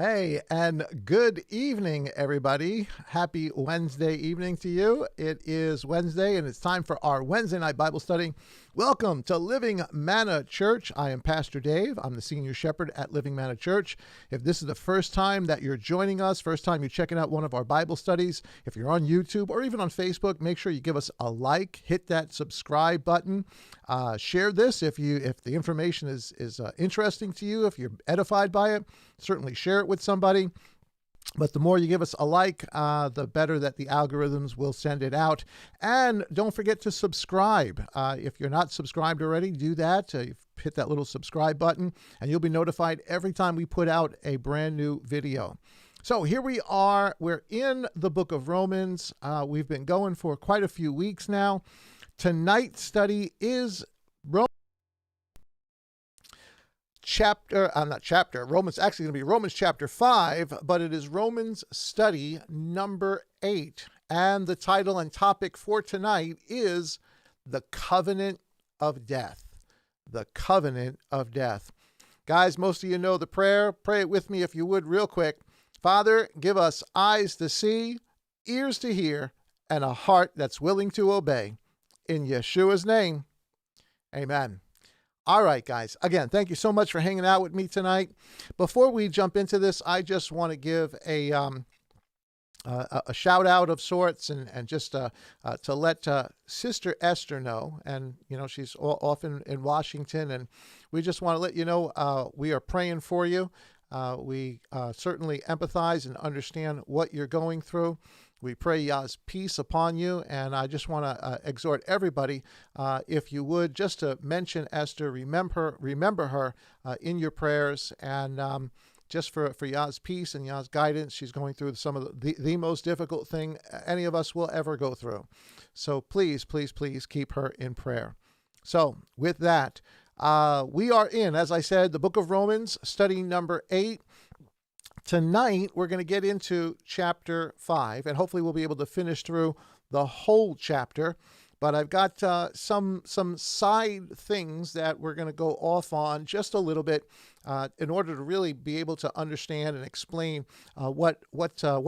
Hey, and good evening, everybody. Happy Wednesday evening to you. It is Wednesday, and it's time for our Wednesday night Bible study. Welcome to Living Manna Church. I am Pastor Dave. I'm the senior shepherd at Living Manna Church. If this is the first time that you're joining us, first time you're checking out one of our Bible studies, if you're on YouTube or even on Facebook, make sure you give us a like, hit that subscribe button, share this if the information is interesting to you, if you're edified by it. Certainly share it with somebody. But the more you give us a like, the better that the algorithms will send it out. And don't forget to subscribe. If you're not subscribed already, do that. Hit that little subscribe button, and you'll be notified every time we put out a brand new video. So here we are. We're in the book of Romans. We've been going for quite a few weeks now. Tonight's study is Romans actually going to be Romans chapter 5, but it is Romans study number 8. And the title and topic for tonight is the covenant of death. The covenant of death. Guys, most of you know the prayer. Pray it with me if you would real quick. Father, give us eyes to see, ears to hear, and a heart that's willing to obey. In Yeshua's name, amen. All right, guys. Again, thank you so much for hanging out with me tonight. Before we jump into this, I just want to give a shout out of sorts and just to let Sister Esther know. And, you know, she's often in Washington, and we just want to let you know we are praying for you. We certainly empathize and understand what you're going through. We pray Yah's peace upon you, and I just want to exhort everybody, if you would, just to mention Esther, remember her in your prayers, and just for Yah's peace and Yah's guidance. She's going through some of the most difficult thing any of us will ever go through. So please, please, please keep her in prayer. So with that, we are in, as I said, the book of Romans, study number 8. Tonight, we're going to get into chapter 5, and hopefully we'll be able to finish through the whole chapter. But I've got some side things that we're going to go off on just a little bit in order to really be able to understand and explain what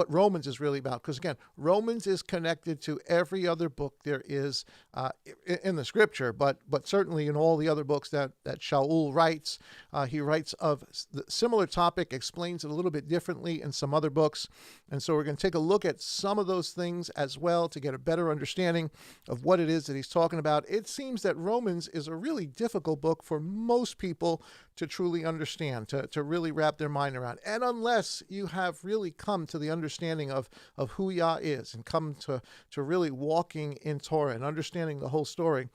Romans is really about. Because again, Romans is connected to every other book there is in the Scripture, but certainly in all the other books that Shaul writes. He writes of the similar topic, explains it a little bit differently in some other books. And so we're going to take a look at some of those things as well to get a better understanding of what it is that he's talking about. It seems that Romans is a really difficult book for most people to truly understand, to really wrap their mind around. And unless you have really come to the understanding of who Yah is and come to really walking in Torah and understanding the whole story,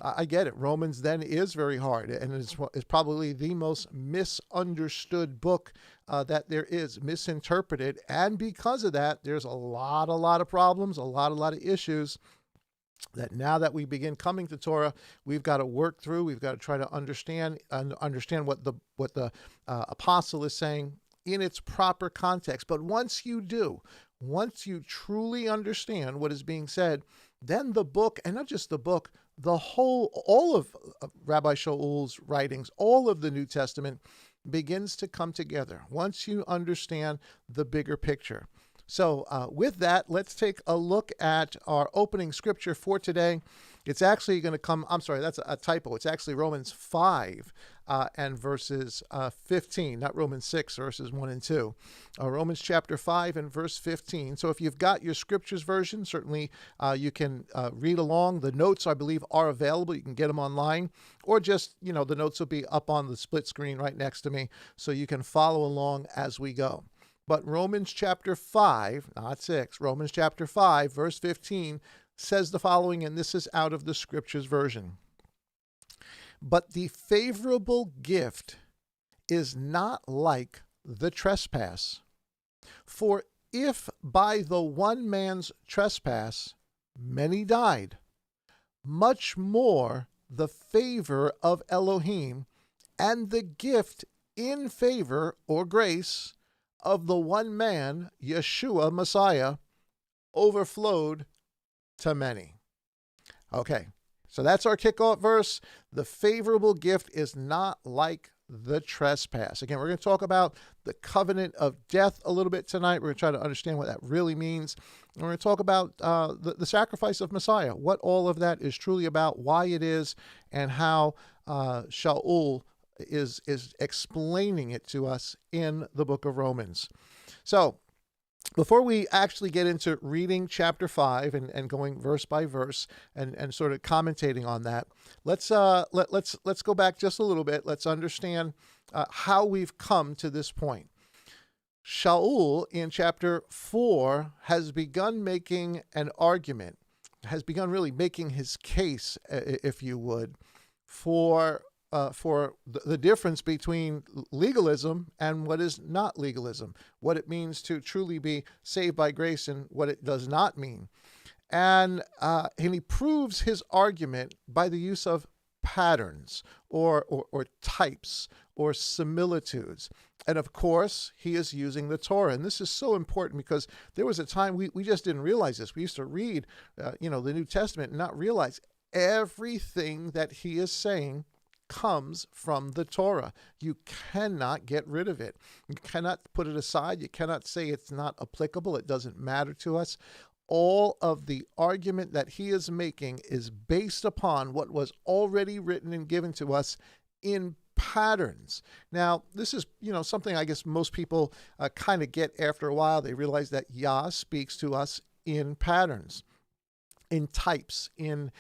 I get it. Romans then is very hard, and it's probably the most misunderstood book that there is, misinterpreted. And because of that, there's a lot of problems, a lot of issues that now that we begin coming to Torah, we've got to work through. We've got to try to understand what the apostle is saying in its proper context. But once you do, once you truly understand what is being said, then the book, and not just the book, all of Rabbi Shaul's writings, all of the New Testament begins to come together once you understand the bigger picture. So with that, let's take a look at our opening scripture for today. It's actually going to come, I'm sorry, that's a typo. It's actually Romans 5 and verses 15, not Romans 6, verses 1 and 2. Romans chapter 5 and verse 15. So if you've got your scriptures version, certainly you can read along. The notes, I believe, are available. You can get them online, or just, the notes will be up on the split screen right next to me, so you can follow along as we go. But Romans chapter 5, not 6, Romans chapter 5, verse 15 says the following, and this is out of the Scriptures version. But the favorable gift is not like the trespass. For if by the one man's trespass many died, much more the favor of Elohim and the gift in favor or grace of the one man, Yeshua Messiah, overflowed to many. Okay, so that's our kickoff verse. The favorable gift is not like the trespass. Again, we're going to talk about the covenant of death a little bit tonight. We're going to try to understand what that really means. And we're going to talk about the sacrifice of Messiah, what all of that is truly about, why it is, and how Shaul is explaining it to us in the book of Romans. So, before we actually get into reading chapter 5 and going verse by verse and sort of commentating on that, let's go back just a little bit. Let's understand how we've come to this point. Shaul in chapter 4 has begun making an argument, has begun really making his case, if you would, for the difference between legalism and what is not legalism, what it means to truly be saved by grace and what it does not mean. And he proves his argument by the use of patterns or types or similitudes. And of course, he is using the Torah. And this is so important because there was a time we just didn't realize this. We used to read, the New Testament and not realize everything that he is saying comes from the Torah. You cannot get rid of it. You cannot put it aside. You cannot say it's not applicable. It doesn't matter to us. All of the argument that he is making is based upon what was already written and given to us in patterns. Now, this is, something I guess most people kind of get after a while. They realize that Yah speaks to us in patterns, in types, in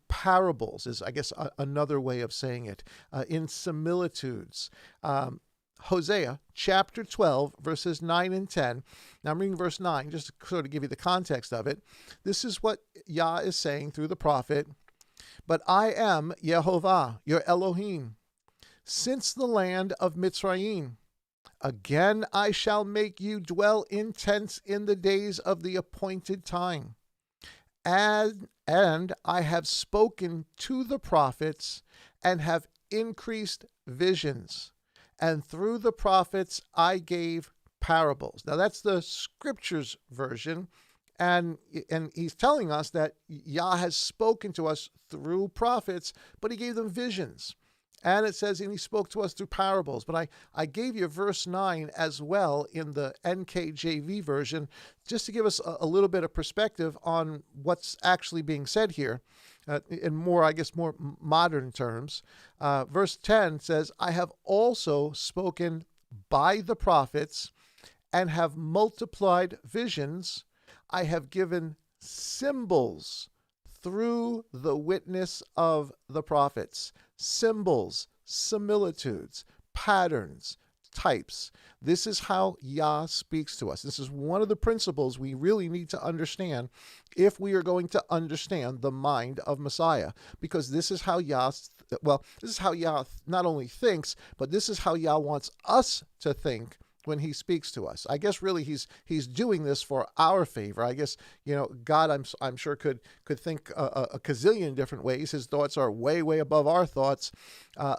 parables is, I guess, another way of saying it, in similitudes. Hosea chapter 12, verses 9 and 10. Now I'm reading verse 9, just to sort of give you the context of it. This is what Yah is saying through the prophet. But I am Yehovah, your Elohim, since the land of Mitzrayim. Again I shall make you dwell in tents in the days of the appointed time. And I have spoken to the prophets and have increased visions. And through the prophets I gave parables. Now that's the scriptures version. And he's telling us that Yah has spoken to us through prophets, but he gave them visions. And it says, and he spoke to us through parables. But I gave you verse 9 as well in the NKJV version, just to give us a little bit of perspective on what's actually being said here in more modern terms. Verse 10 says, I have also spoken by the prophets and have multiplied visions. I have given symbols through the witness of the prophets. Symbols, similitudes, patterns, types. This is how Yah speaks to us. This is one of the principles we really need to understand if we are going to understand the mind of Messiah, because this is how Yah not only thinks, but this is how Yah wants us to think when he speaks to us. I guess really he's doing this for our favor. I guess, God, I'm sure could think a gazillion different ways. His thoughts are way, way above our thoughts.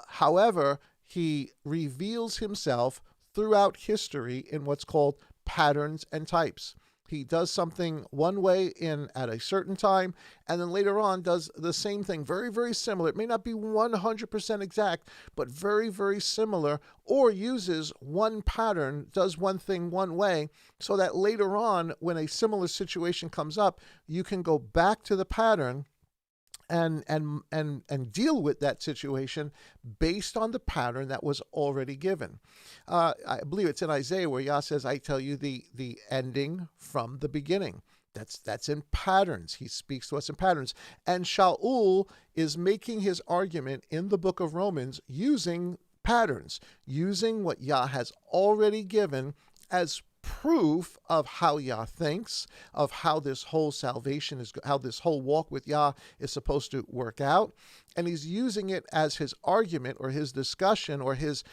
However, he reveals himself throughout history in what's called patterns and types. He does something one way at a certain time, and then later on does the same thing, very, very similar. It may not be 100% exact, but very, very similar, or uses one pattern, does one thing one way, so that later on, when a similar situation comes up, you can go back to the pattern and deal with that situation based on the pattern that was already given. I believe it's in Isaiah where Yah says, I tell you the ending from the beginning. That's in patterns. He speaks to us in patterns. And Shaul is making his argument in the book of Romans using patterns, using what Yah has already given as proof of how Yah thinks, of how this whole salvation is, how this whole walk with Yah is supposed to work out. And he's using it as his argument or his discussion or he's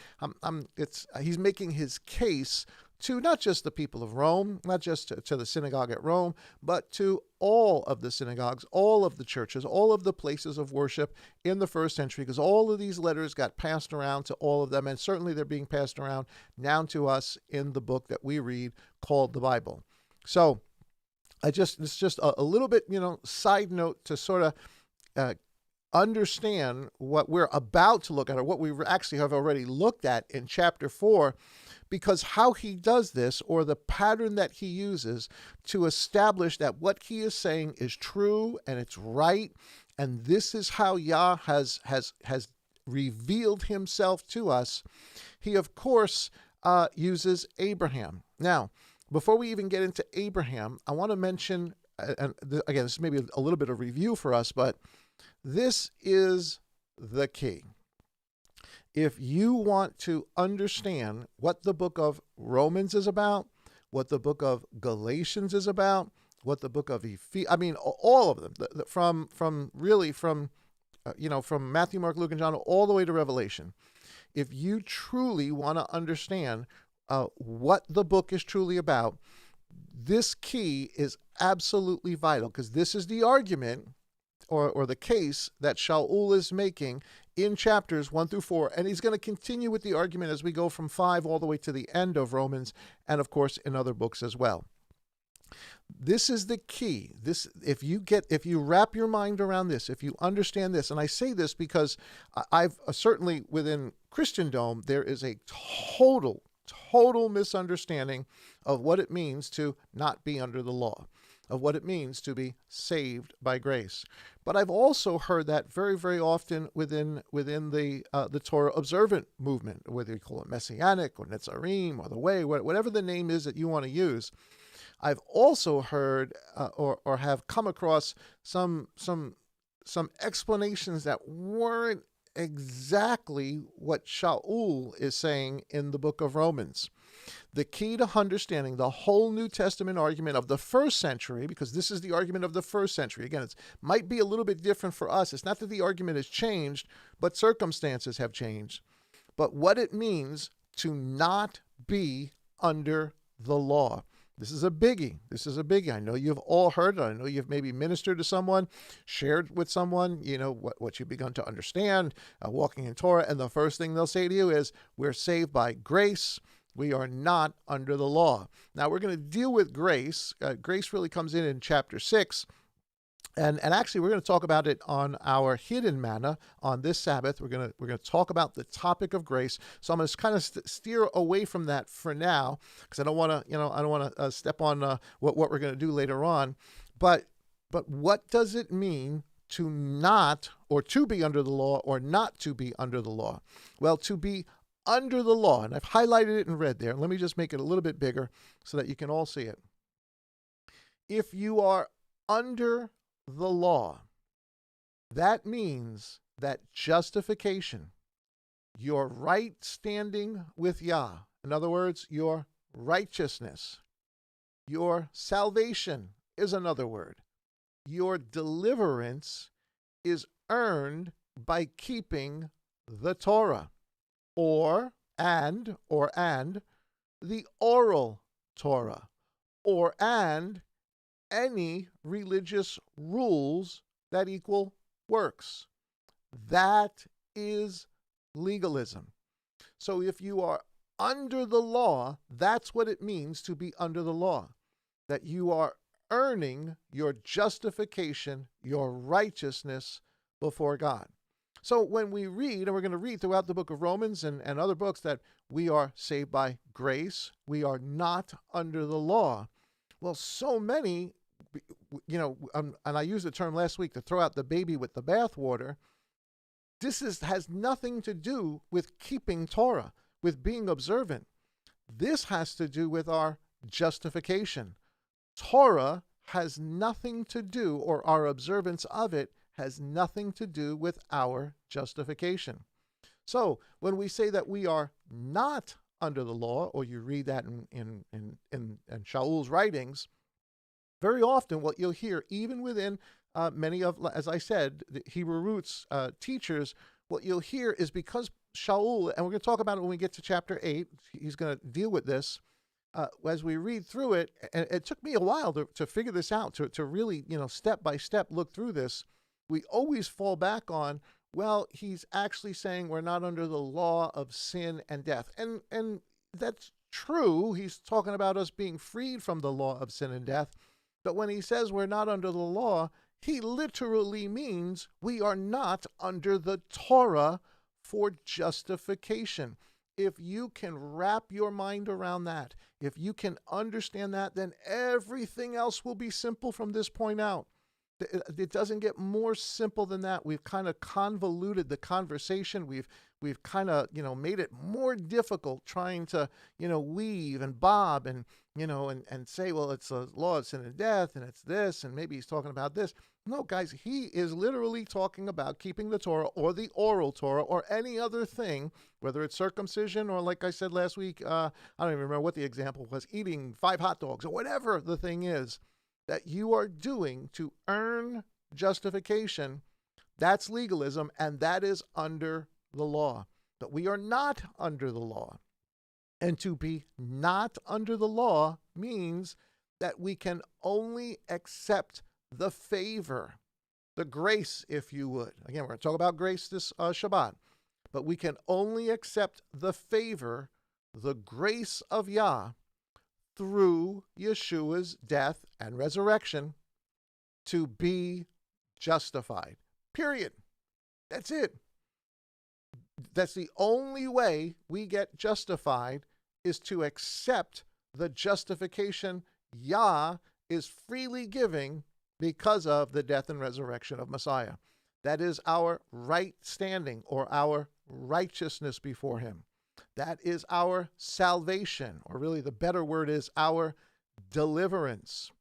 making his case to not just the people of Rome, not just to the synagogue at Rome, but to all of the synagogues, all of the churches, all of the places of worship in the first century, because all of these letters got passed around to all of them, and certainly they're being passed around now to us in the book that we read called the Bible. So it's just a little bit, side note to sort of understand what we're about to look at, or what we actually have already looked at in chapter 4, because how he does this, or the pattern that he uses to establish that what he is saying is true and it's right, and this is how Yah has revealed himself to us, he of course uses Abraham. Now, before we even get into Abraham, I want to mention, and again, this may be a little bit of review for us, but this is the key. If you want to understand what the book of Romans is about, what the book of Galatians is about, what the book of all of them, from Matthew, Mark, Luke, and John all the way to Revelation, if you truly want to understand what the book is truly about, this key is absolutely vital, because this is the argument or the case that Shaul is making in chapters 1 through 4, and he's going to continue with the argument as we go from 5 all the way to the end of Romans, and of course in other books as well. This is the key. If you wrap your mind around this, if you understand this, and I say this because I've certainly within Christendom, there is a total misunderstanding of what it means to not be under the law, of what it means to be saved by grace. But I've also heard that very, very often within the Torah observant movement, whether you call it Messianic or Netzarim or the Way, whatever the name is that you want to use. I've also heard or have come across some explanations that weren't exactly what Shaul is saying in the book of Romans. The key to understanding the whole New Testament argument of the first century, because this is the argument of the first century. Again, it might be a little bit different for us. It's not that the argument has changed, but circumstances have changed. But what it means to not be under the law. This is a biggie. I know you've all heard it. I know you've maybe ministered to someone, shared with someone, what you've begun to understand, walking in Torah. And the first thing they'll say to you is, we're saved by grace. We are not under the law. Now, we're going to deal with grace. Grace really comes in chapter 6. And actually, we're going to talk about it on our hidden manna on this Sabbath. We're going to talk about the topic of grace. So I'm going to kind of steer away from that for now, because I don't want to step on what we're going to do later on. But what does it mean to not, or to be under the law, or not to be under the law? Well, to be under the law, and I've highlighted it in red there. Let me just make it a little bit bigger so that you can all see it. If you are under the law, that means that justification, your right standing with Yah, in other words, your righteousness, your salvation is another word, your deliverance is earned by keeping the Torah, or the oral Torah, and any religious rules that equal works. That is legalism. So if you are under the law, that's what it means to be under the law, that you are earning your justification, your righteousness before God. So when we read, and we're going to read throughout the book of Romans and other books, that we are saved by grace, we are not under the law. Well, so many, and I used the term last week to throw out the baby with the bathwater. This has nothing to do with keeping Torah, with being observant. This has to do with our justification. Torah has nothing to do, or our observance of it has nothing to do with our justification. So when we say that we are not under the law, or you read that in Shaul's writings, very often what you'll hear, even within many of, as I said, the Hebrew roots teachers, what you'll hear is because Shaul, and we're going to talk about it when we get to chapter 8, he's going to deal with this, as we read through it, and it took me a while to figure this out, to really, step by step look through this. We always fall back on, well, he's actually saying we're not under the law of sin and death. And that's true. He's talking about us being freed from the law of sin and death. But when he says we're not under the law, He literally means we are not under the Torah for justification. If you can wrap your mind around that, if you can understand that, then everything else will be simple from this point out. It doesn't get more simple than that. We've kind of convoluted the conversation. We've kind of, made it more difficult trying to, weave and bob and, and say, well, it's a law of sin and death and it's this, and maybe he's talking about this. No, guys, he is literally talking about keeping the Torah or the oral Torah or any other thing, whether it's circumcision or, like I said last week, I don't even remember what the example was, eating 5 hot dogs or whatever the thing is that you are doing to earn justification. That's legalism, and that is under the law. But we are not under the law. And to be not under the law means that we can only accept the favor, the grace, if you would. Again, we're going to talk about grace this Shabbat. But we can only accept the favor, the grace of Yah, through Yeshua's death and resurrection to be justified. Period. That's it. That's the only way we get justified, is to accept the justification Yah is freely giving because of the death and resurrection of Messiah. That is our right standing, or our righteousness before him. That is our salvation, or really the better word is our deliverance.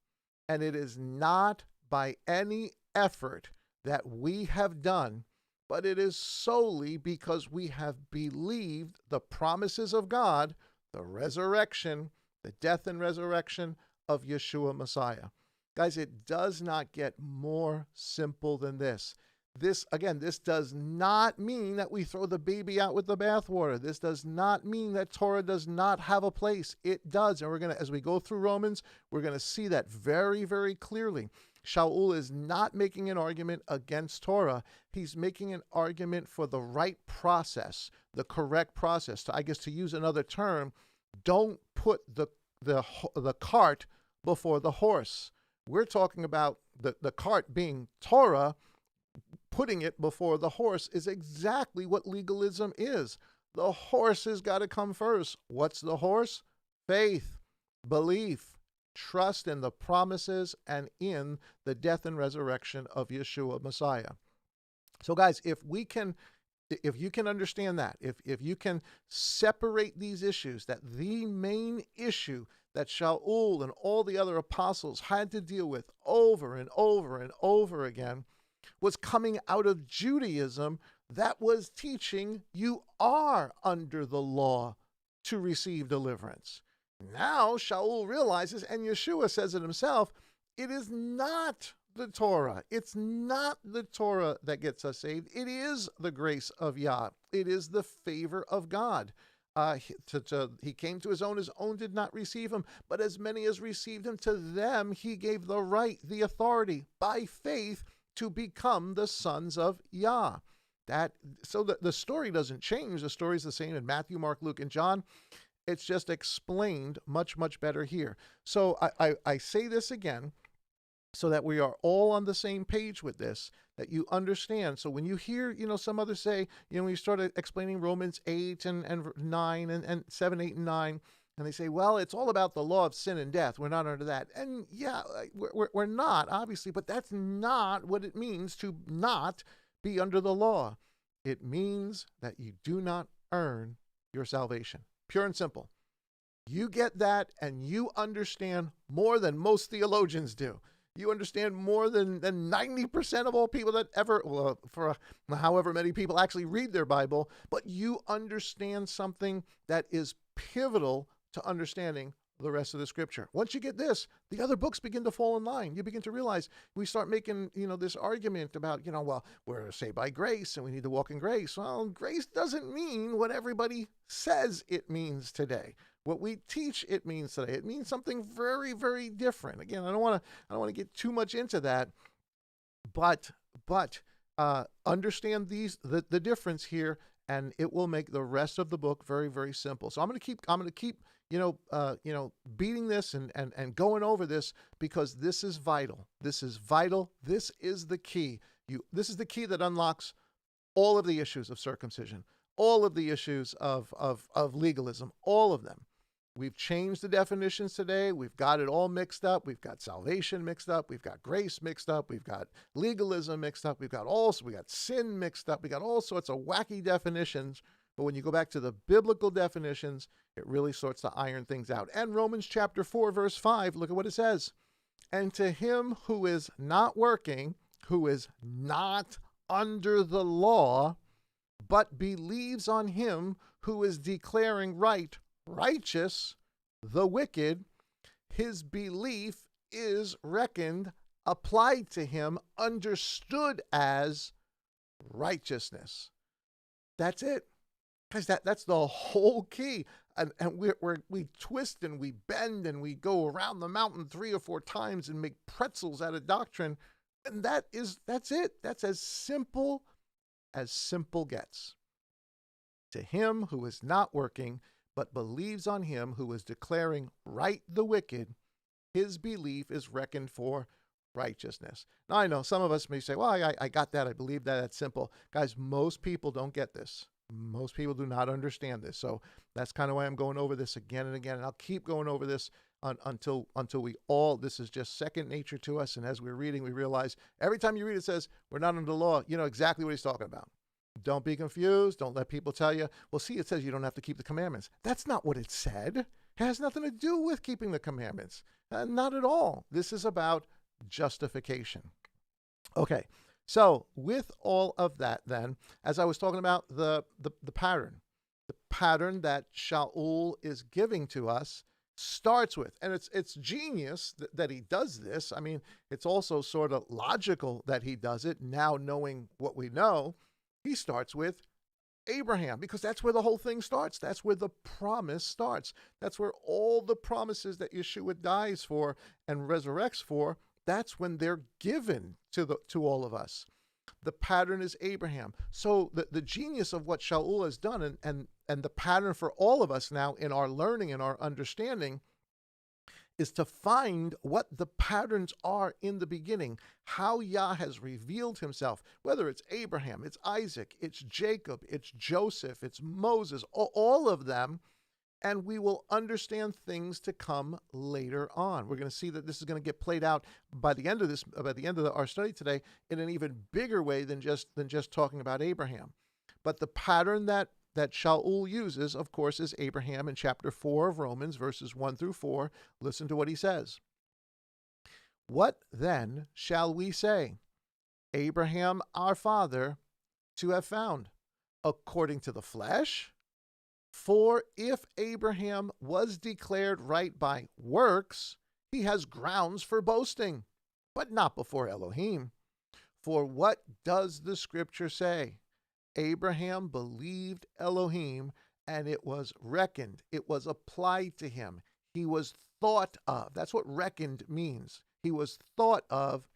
And it is not by any effort that we have done, but it is solely because we have believed the promises of God, the resurrection, the death and resurrection of Yeshua Messiah. Guys, it does not get more simple than this. This does not mean that we throw the baby out with the bathwater. This does not mean that Torah does not have a place. It does. And as we go through Romans, we're going to see that very, very clearly. Shaul is not making an argument against Torah. He's making an argument for the right process, the correct process. To use another term, don't put the cart before the horse. We're talking about the cart being Torah. Putting it before the horse is exactly what legalism is. The horse has got to come first. What's the horse? Faith, belief, trust in the promises and in the death and resurrection of Yeshua Messiah. So guys, if you can understand that, if you can separate these issues, that the main issue that Shaul and all the other apostles had to deal with over and over and over again was coming out of Judaism that was teaching you are under the law to receive deliverance. Now Shaul realizes, and Yeshua says it himself, it is not the Torah. It's not the Torah that gets us saved. It is the grace of Yah. It is the favor of God. He came to his own did not receive him, but as many as received him, to them he gave the right, the authority, by faith, to become the sons of Yah. So the story doesn't change. The story is the same in Matthew, Mark, Luke, and John. It's just explained much, much better here. So I say this again so that we are all on the same page with this, that you understand. So when you hear, some others say, when you start explaining Romans 8 and 9 and 7, 8, and 9, and they say, well, it's all about the law of sin and death. We're not under that. And yeah, we're not, obviously, but that's not what it means to not be under the law. It means that you do not earn your salvation. Pure and simple. You get that, and you understand more than most theologians do. You understand more than 90% of all people that for however many people actually read their Bible, but you understand something that is pivotal to understanding the rest of the scripture. Once you get this, the other books begin to fall in line. You begin to realize, we start making, this argument about, well, we're saved by grace and we need to walk in grace. Well, grace doesn't mean what everybody says it means today. What we teach it means today. It means something very, very different. Again, I don't want to get too much into that, but understand the difference here and it will make the rest of the book very, very simple. So I'm going to keep beating this and going over this, because this is vital. This is vital. This is the key. This is the key that unlocks all of the issues of circumcision, all of the issues of legalism, all of them. We've changed the definitions today. We've got it all mixed up. We've got salvation mixed up. We've got grace mixed up. We've got legalism mixed up. We got sin mixed up. We got all sorts of wacky definitions. But when you go back to the biblical definitions, it really starts to iron things out. And Romans chapter 4, verse 5, look at what it says. And to him who is not working, who is not under the law, but believes on him who is declaring righteous the wicked, his belief is reckoned, applied to him, understood as righteousness. That's it. Guys, that's the whole key. And we twist and we bend and we go around the mountain 3 or 4 times and make pretzels out of doctrine. And that's it. That's as simple gets. To him who is not working, but believes on him who is declaring right the wicked, his belief is reckoned for righteousness. Now, I know some of us may say, well, I got that. I believe that. That's simple. Guys, most people don't get this. Most people do not understand this. So that's kind of why I'm going over this again and again. And I'll keep going over this until we all, this is just second nature to us. And as we're reading, we realize every time you read it says, we're not under the law, you know exactly what he's talking about. Don't be confused. Don't let people tell you, well, see, it says you don't have to keep the commandments. That's not what it said. It has nothing to do with keeping the commandments. Not at all. This is about justification. Okay. So with all of that, then, as I was talking about the pattern that Shaul is giving to us starts with, and it's genius that he does this. I mean, it's also sort of logical that he does it now, knowing what we know. He starts with Abraham, because that's where the whole thing starts. That's where the promise starts. That's where all the promises that Yeshua dies for and resurrects for, that's when they're given to all of us. The pattern is Abraham. So the genius of what Shaul has done and the pattern for all of us now in our learning and our understanding is to find what the patterns are in the beginning, how Yah has revealed himself, whether it's Abraham, it's Isaac, it's Jacob, it's Joseph, it's Moses, all of them. And we will understand things to come later on. We're going to see that this is going to get played out by the end of our study today in an even bigger way than just talking about Abraham. But the pattern that Shaul uses, of course, is Abraham in chapter 4 of Romans, verses 1 through 4. Listen to what he says. What then shall we say? Abraham our father to have found, according to the flesh? For if Abraham was declared right by works, he has grounds for boasting, but not before Elohim. For what does the scripture say? Abraham believed Elohim, and it was reckoned. It was applied to him. He was thought of. That's what reckoned means. He was thought of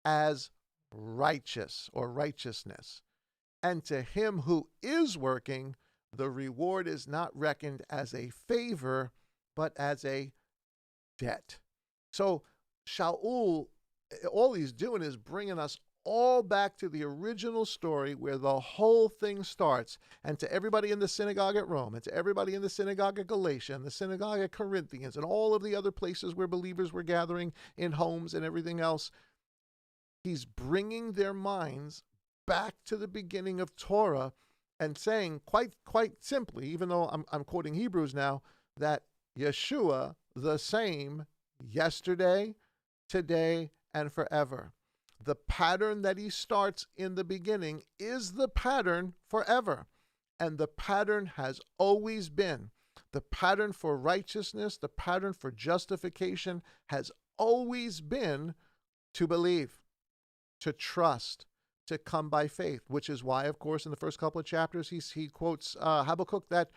as righteous or righteousness. And to him who is working, the reward is not reckoned as a favor, but as a debt. So Shaul, all he's doing is bringing us all back to the original story where the whole thing starts. And to everybody in the synagogue at Rome, and to everybody in the synagogue at Galatia, and the synagogue at Corinthians, and all of the other places where believers were gathering in homes and everything else, he's bringing their minds back to the beginning of Torah and saying quite simply, even though I'm quoting Hebrews now, that Yeshua the same yesterday, today, and forever. The pattern that he starts in the beginning is the pattern forever. And the pattern has always been. The pattern for righteousness, the pattern for justification has always been to believe, to trust, to come by faith, which is why, of course, in the first couple of chapters, he quotes Habakkuk that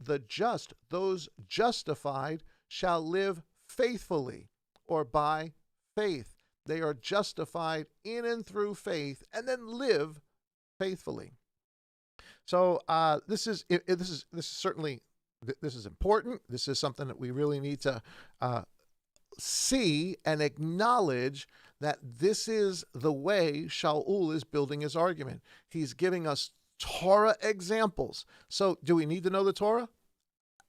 the just, those justified, shall live faithfully or by faith. They are justified in and through faith and then live faithfully. So this is certainly this is important. This is something that we really need to see and acknowledge, that this is the way Shaul is building his argument. He's giving us Torah examples. So do we need to know the Torah?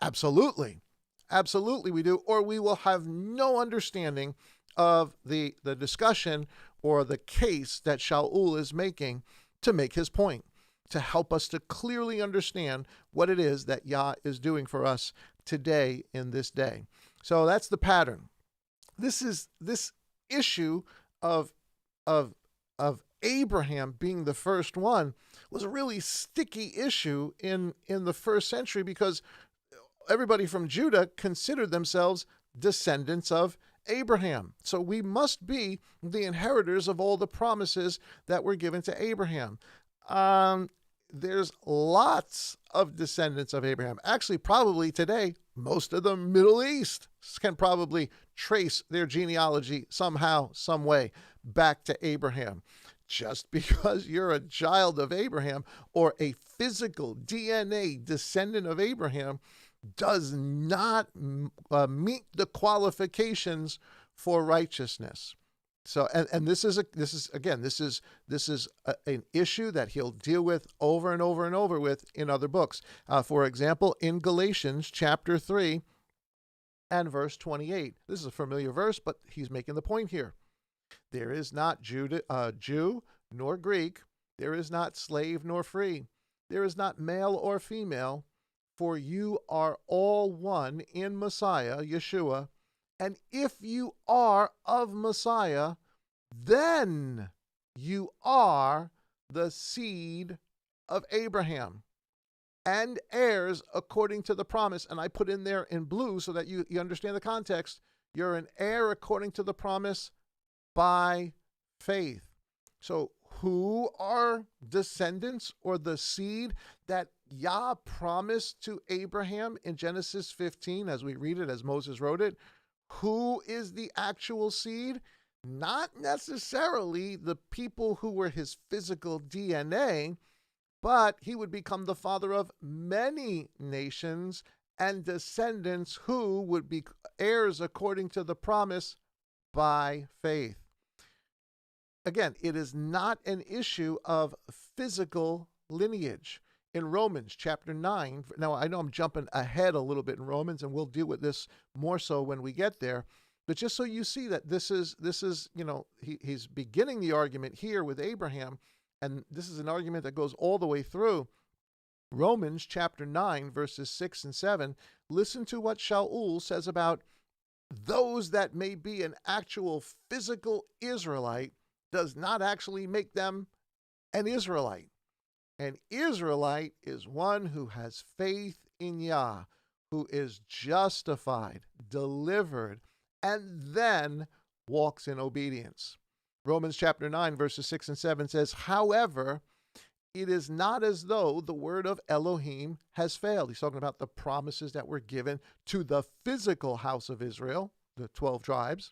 Absolutely. Absolutely we do, or we will have no understanding of the discussion or the case that Shaul is making to make his point, to help us to clearly understand what it is that Yah is doing for us today in this day. So that's the pattern. This issue of Abraham being the first one was a really sticky issue in the first century, because everybody from Judah considered themselves descendants of Abraham. So we must be the inheritors of all the promises that were given to Abraham. There's lots of descendants of Abraham. Actually, probably today, most of the Middle East can probably trace their genealogy somehow, some way back to Abraham. Just because you're a child of Abraham or a physical DNA descendant of Abraham does not meet the qualifications for righteousness. So, and this is an issue that he'll deal with over and over and over with in other books. For example, in Galatians chapter 3 and verse 28. This is a familiar verse, but he's making the point here. There is not Jew nor Greek. There is not slave nor free. There is not male or female, for you are all one in Messiah, Yeshua. And if you are of Messiah, then you are the seed of Abraham and heirs according to the promise. And I put in there in blue so that you understand the context. You're an heir according to the promise by faith. So who are descendants or the seed that Yah promised to Abraham in Genesis 15, as we read it, as Moses wrote it? Who is the actual seed? Not necessarily the people who were his physical DNA, but he would become the father of many nations and descendants who would be heirs according to the promise by faith. Again, it is not an issue of physical lineage. In Romans chapter 9, now I know I'm jumping ahead a little bit in Romans, and we'll deal with this more so when we get there, but just so you see that this is he's beginning the argument here with Abraham, and this is an argument that goes all the way through. Romans chapter 9, verses 6 and 7, listen to what Shaul says about those that may be an actual physical Israelite does not actually make them an Israelite. An Israelite is one who has faith in Yah, who is justified, delivered, and then walks in obedience. Romans chapter 9, verses 6 and 7 says, however, it is not as though the word of Elohim has failed. He's talking about the promises that were given to the physical house of Israel, the 12 tribes.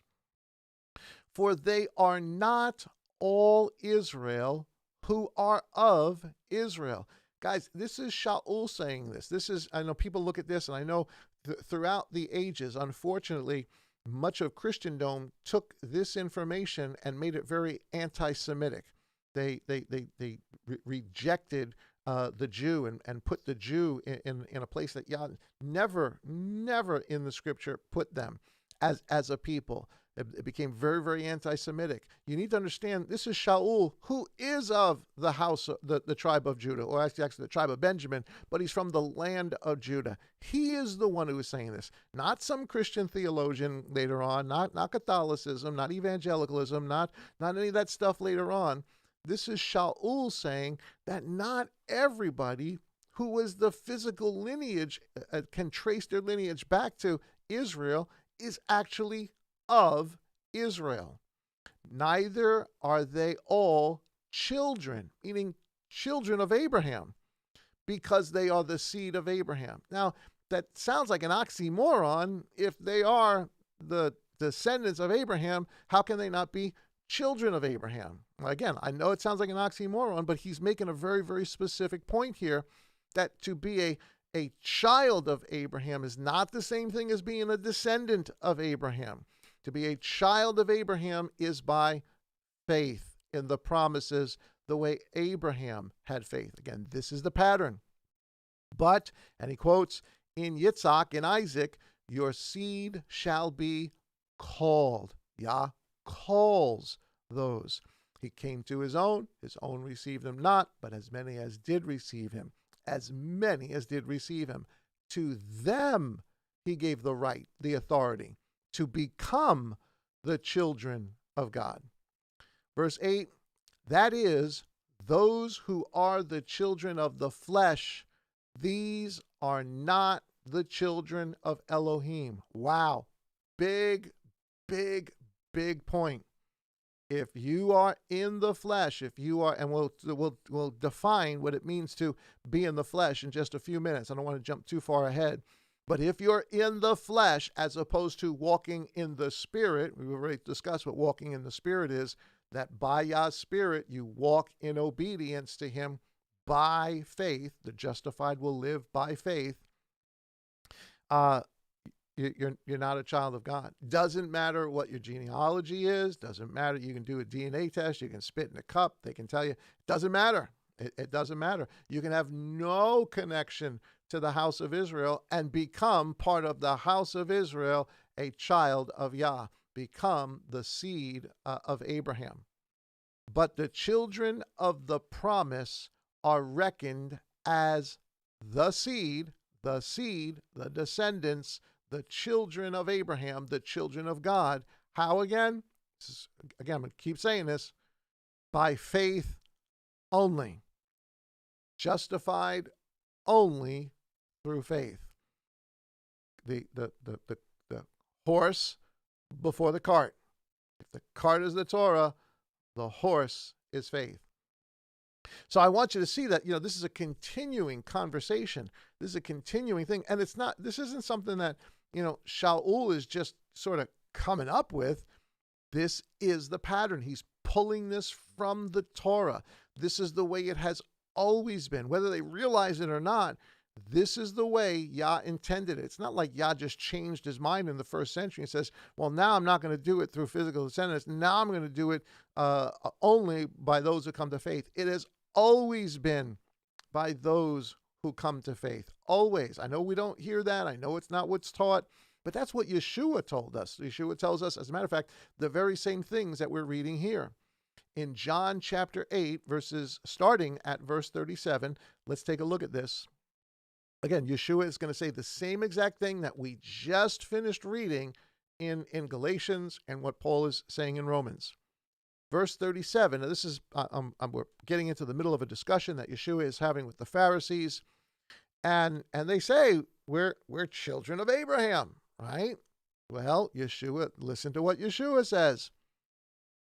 For they are not all Israel who are of Israel. Guys, this is Shaul saying this. I know people look at this, and I know throughout the ages, unfortunately, much of Christendom took this information and made it very anti-Semitic. They rejected the Jew and put the Jew in a place that Yah never in the scripture put them as a people. It became very, very anti-Semitic. You need to understand, this is Shaul, who is of the house, the tribe of Judah, or actually the tribe of Benjamin, but he's from the land of Judah. He is the one who is saying this, not some Christian theologian later on, not Catholicism, not evangelicalism, not any of that stuff later on. This is Shaul saying that not everybody who was the physical lineage can trace their lineage back to Israel is actually of Israel. Neither are they all children, meaning children of Abraham, because they are the seed of Abraham. Now, that sounds like an oxymoron. If they are the descendants of Abraham, how can they not be children of Abraham. Again, I know it sounds like an oxymoron, but he's making a very, very specific point here that to be a child of Abraham is not the same thing as being a descendant of Abraham. To be a child of Abraham is by faith in the promises the way Abraham had faith. Again, this is the pattern. But, and he quotes, in Yitzhak, in Isaac, your seed shall be called. Yah calls those. He came to his own received him not, but as many as did receive him, to them he gave the right, the authority, to become the children of God. Verse 8, that is, those who are the children of the flesh, these are not the children of Elohim. Wow. Big, big, big point. If you are in the flesh, if you are, and we'll define what it means to be in the flesh in just a few minutes. I don't want to jump too far ahead. But if you're in the flesh as opposed to walking in the Spirit, we've already discussed what walking in the Spirit is, that by Yah's Spirit you walk in obedience to Him by faith. The justified will live by faith. You're not a child of God. Doesn't matter what your genealogy is. Doesn't matter. You can do a DNA test. You can spit in a cup. They can tell you. Doesn't matter. It doesn't matter. You can have no connection to the house of Israel and become part of the house of Israel, a child of Yah. Become the seed of Abraham. But the children of the promise are reckoned as the seed, the descendants, the children of Abraham, the children of God. How again? Again, I'm going to keep saying this. By faith only. Justified only through faith. The horse before the cart. If the cart is the Torah, the horse is faith. So I want you to see that, this is a continuing conversation. This is a continuing thing. And this isn't something that, Shaul is just sort of coming up with. This is the pattern. He's pulling this from the Torah. This is the way it has always been. Whether they realize it or not, this is the way Yah intended it. It's not like Yah just changed his mind in the first century and says, well, now I'm not going to do it through physical descendants. Now I'm going to do it only by those who come to faith. It has always been by those who come to faith. Always. I know we don't hear that. I know it's not what's taught, but that's what Yeshua told us. Yeshua tells us, as a matter of fact, the very same things that we're reading here. In John chapter 8, starting at verse 37, let's take a look at this. Again, Yeshua is going to say the same exact thing that we just finished reading in Galatians and what Paul is saying in Romans. Verse 37, now this is, we're getting into the middle of a discussion that Yeshua is having with the Pharisees, and they say, we're children of Abraham, right? Well, Yeshua, listen to what Yeshua says.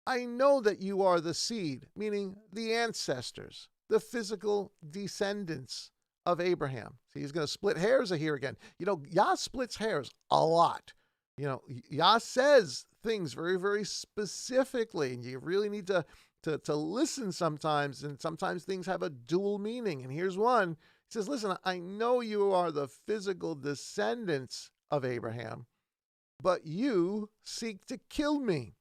I know that you are the seed, meaning the ancestors, the physical descendants of Abraham. See, he's going to split hairs here again. Yah splits hairs a lot. Yah says things very, very specifically, and you really need to listen sometimes, and sometimes things have a dual meaning. And here's one. He says, listen, I know you are the physical descendants of Abraham, but you seek to kill me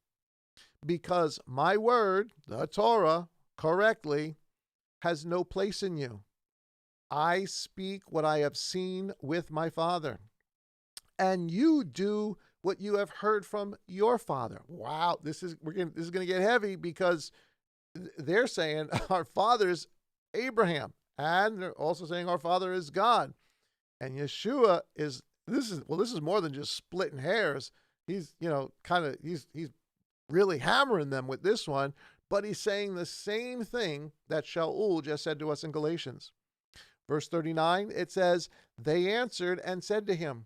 because my word, the Torah, correctly, has no place in you. I speak what I have seen with my father, and you do what you have heard from your father. Wow, this is going to get heavy because they're saying our father's Abraham, and they're also saying our father is God. And Yeshua this is more than just splitting hairs. He's he's really hammering them with this one, but he's saying the same thing that Shaul just said to us in Galatians. Verse 39, it says, they answered and said to him,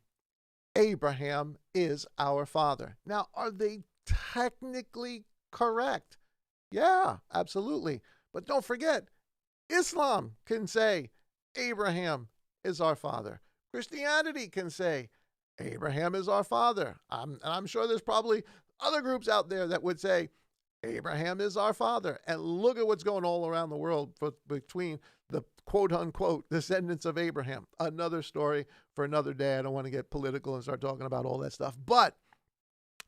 Abraham is our father. Now, are they technically correct? Yeah, absolutely. But don't forget, Islam can say, Abraham is our father. Christianity can say, Abraham is our father. I'm sure there's probably other groups out there that would say, Abraham is our father. And look at what's going all around the world between the quote unquote descendants of Abraham. Another story for another day. I don't want to get political and start talking about all that stuff. But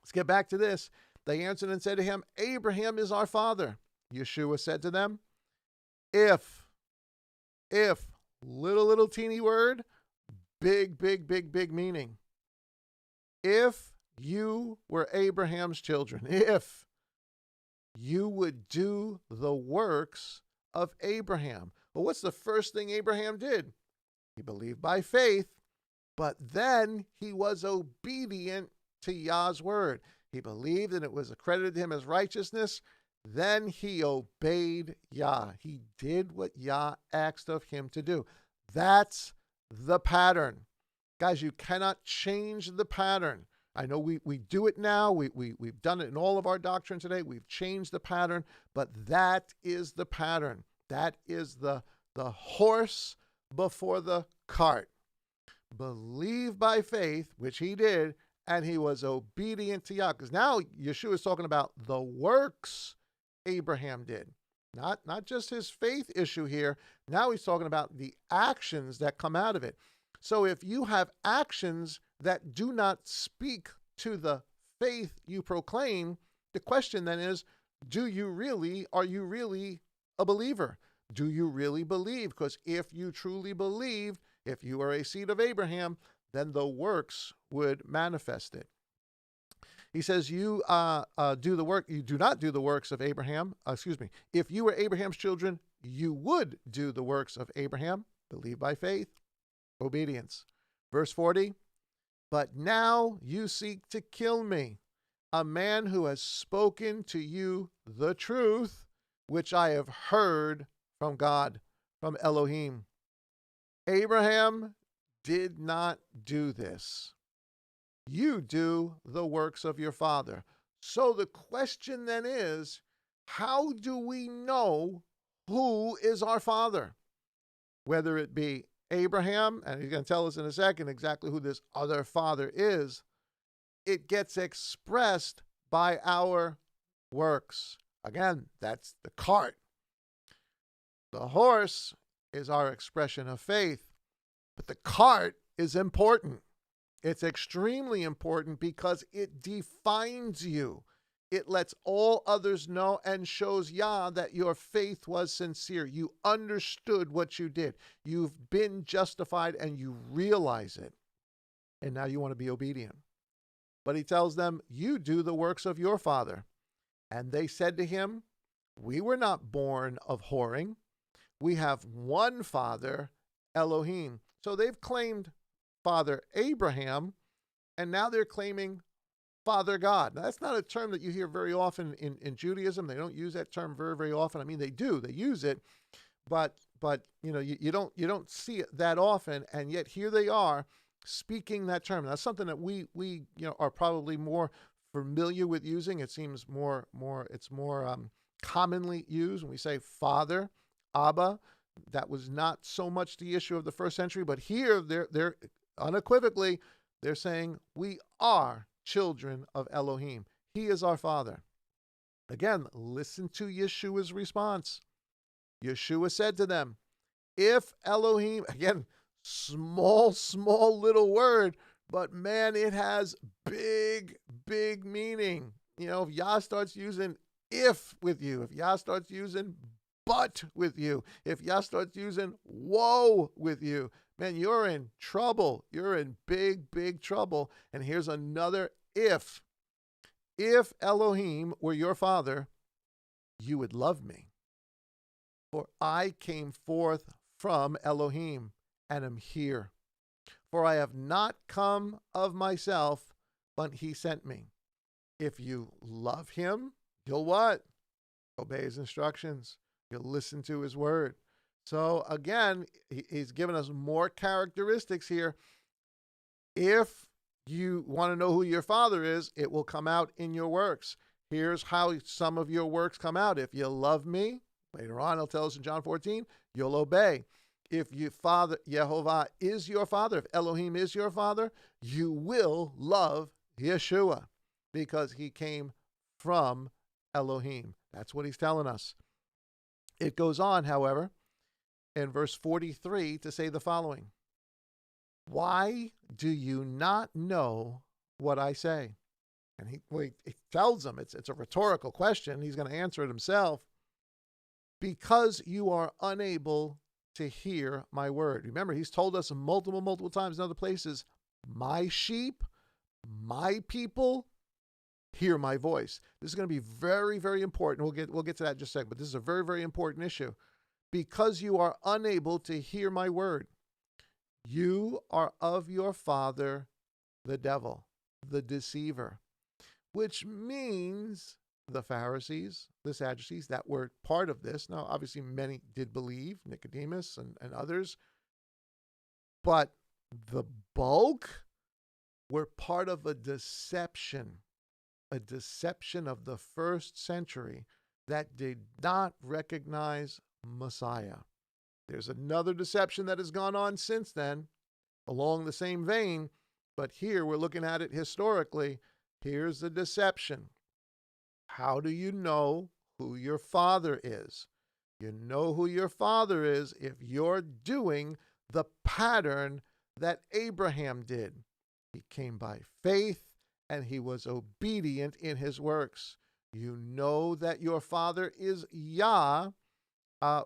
let's get back to this. They answered and said to him, Abraham is our father. Yeshua said to them, if, little teeny word, big meaning. If you were Abraham's children, if you would do the works of Abraham. Well, what's the first thing Abraham did? He believed by faith, but then he was obedient to Yah's word. He believed and it was accredited to him as righteousness. Then he obeyed Yah. He did what Yah asked of him to do. That's the pattern. Guys, you cannot change the pattern. I know we do it now. We've done it in all of our doctrine today. We've changed the pattern, but that is the pattern. That is the horse before the cart. Believe by faith, which he did, and he was obedient to Yah. Because now Yeshua is talking about the works Abraham did. Not just his faith issue here. Now he's talking about the actions that come out of it. So if you have actions that do not speak to the faith you proclaim, the question then is, are you really a believer? Do you really believe? Because if you truly believed, if you are a seed of Abraham, then the works would manifest it. He says, you do the work. You do not do the works of Abraham. If you were Abraham's children, you would do the works of Abraham. Believe by faith, obedience. Verse 40, but now you seek to kill me, a man who has spoken to you the truth, which I have heard from God, from Elohim. Abraham did not do this. You do the works of your father. So the question then is, how do we know who is our father? Whether it be Abraham, and he's going to tell us in a second exactly who this other father is, it gets expressed by our works. Again, that's the cart. The horse is our expression of faith, but the cart is important. It's extremely important because it defines you. It lets all others know and shows Yah that your faith was sincere. You understood what you did. You've been justified and you realize it. And now you want to be obedient. But he tells them, you do the works of your father. And they said to him, we were not born of whoring. We have one father, Elohim. So they've claimed Father Abraham, and now they're claiming Father God. Now, that's not a term that you hear very often in Judaism. They don't use that term very, very often. I mean, they do. They use it, but you know, you don't see it that often, and yet here they are speaking that term. That's something that we are probably more familiar with using. It seems more commonly used when we say Father, Abba. That was not so much the issue of the first century, but here they're unequivocally, they're saying we are children of Elohim. He is our father. Again, listen to Yeshua's response. Yeshua said to them, if Elohim, again, small little word, but man, it has big meaning. You know, if Yah starts using if with you, if Yah starts using but with you, if Yah starts using woe with you, man, you're in trouble. You're in big trouble. And here's another if. If Elohim were your father, you would love me. For I came forth from Elohim and am here. For I have not come of myself, but he sent me. If you love him, you'll what? Obey his instructions. You'll listen to his word. So again, he's given us more characteristics here. If you want to know who your father is, it will come out in your works. Here's how some of your works come out. If you love me, later on he'll tell us in John 14, you'll obey. If your father, Yehovah, is your father, if Elohim is your father, you will love Yeshua because he came from Elohim. That's what he's telling us. It goes on, however, in verse 43 to say the following. Why do you not know what I say? And he tells them, it's a rhetorical question. He's going to answer it himself. Because you are unable to hear my word. Remember, he's told us multiple times in other places, my sheep, my people, hear my voice. This is going to be very, very important. We'll get to that in just a second, but this is a very, very important issue. Because you are unable to hear my word, you are of your father, the devil, the deceiver, which means the Pharisees, the Sadducees, that were part of this. Now, obviously, many did believe, Nicodemus and others, but the bulk were part of a deception of the first century that did not recognize Messiah. There's another deception that has gone on since then, along the same vein, but here we're looking at it historically. Here's the deception. How do you know who your father is? You know who your father is if you're doing the pattern that Abraham did. He came by faith and he was obedient in his works. You know that your father is Yah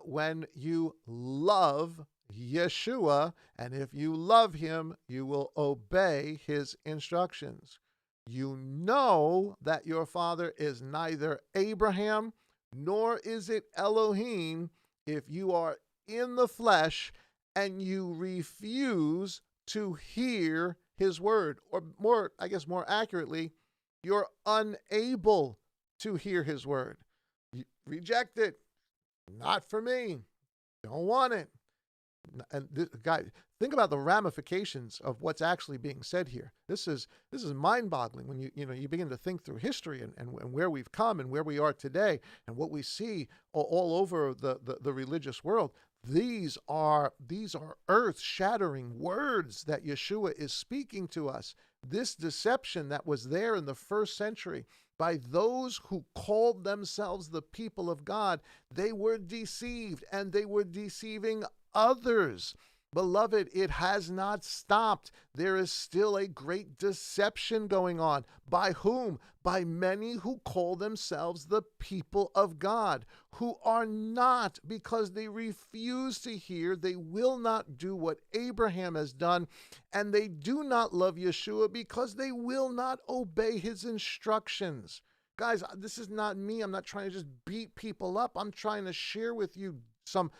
when you love Yeshua, and if you love him, you will obey his instructions. You know that your father is neither Abraham nor is it Elohim if you are in the flesh and you refuse to hear his word. Or more accurately, you're unable to hear his word. You reject it. Not for me. Don't want it. And guys, think about the ramifications of what's actually being said here. This is mind-boggling when you begin to think through history and where we've come and where we are today and what we see all over the religious world. These are earth-shattering words that Yeshua is speaking to us. This deception that was there in the first century by those who called themselves the people of God, they were deceived and they were deceiving others. Beloved, it has not stopped. There is still a great deception going on. By whom? By many who call themselves the people of God, who are not, because they refuse to hear. They will not do what Abraham has done, and they do not love Yeshua because they will not obey his instructions. Guys, this is not me. I'm not trying to just beat people up. I'm trying to share with you some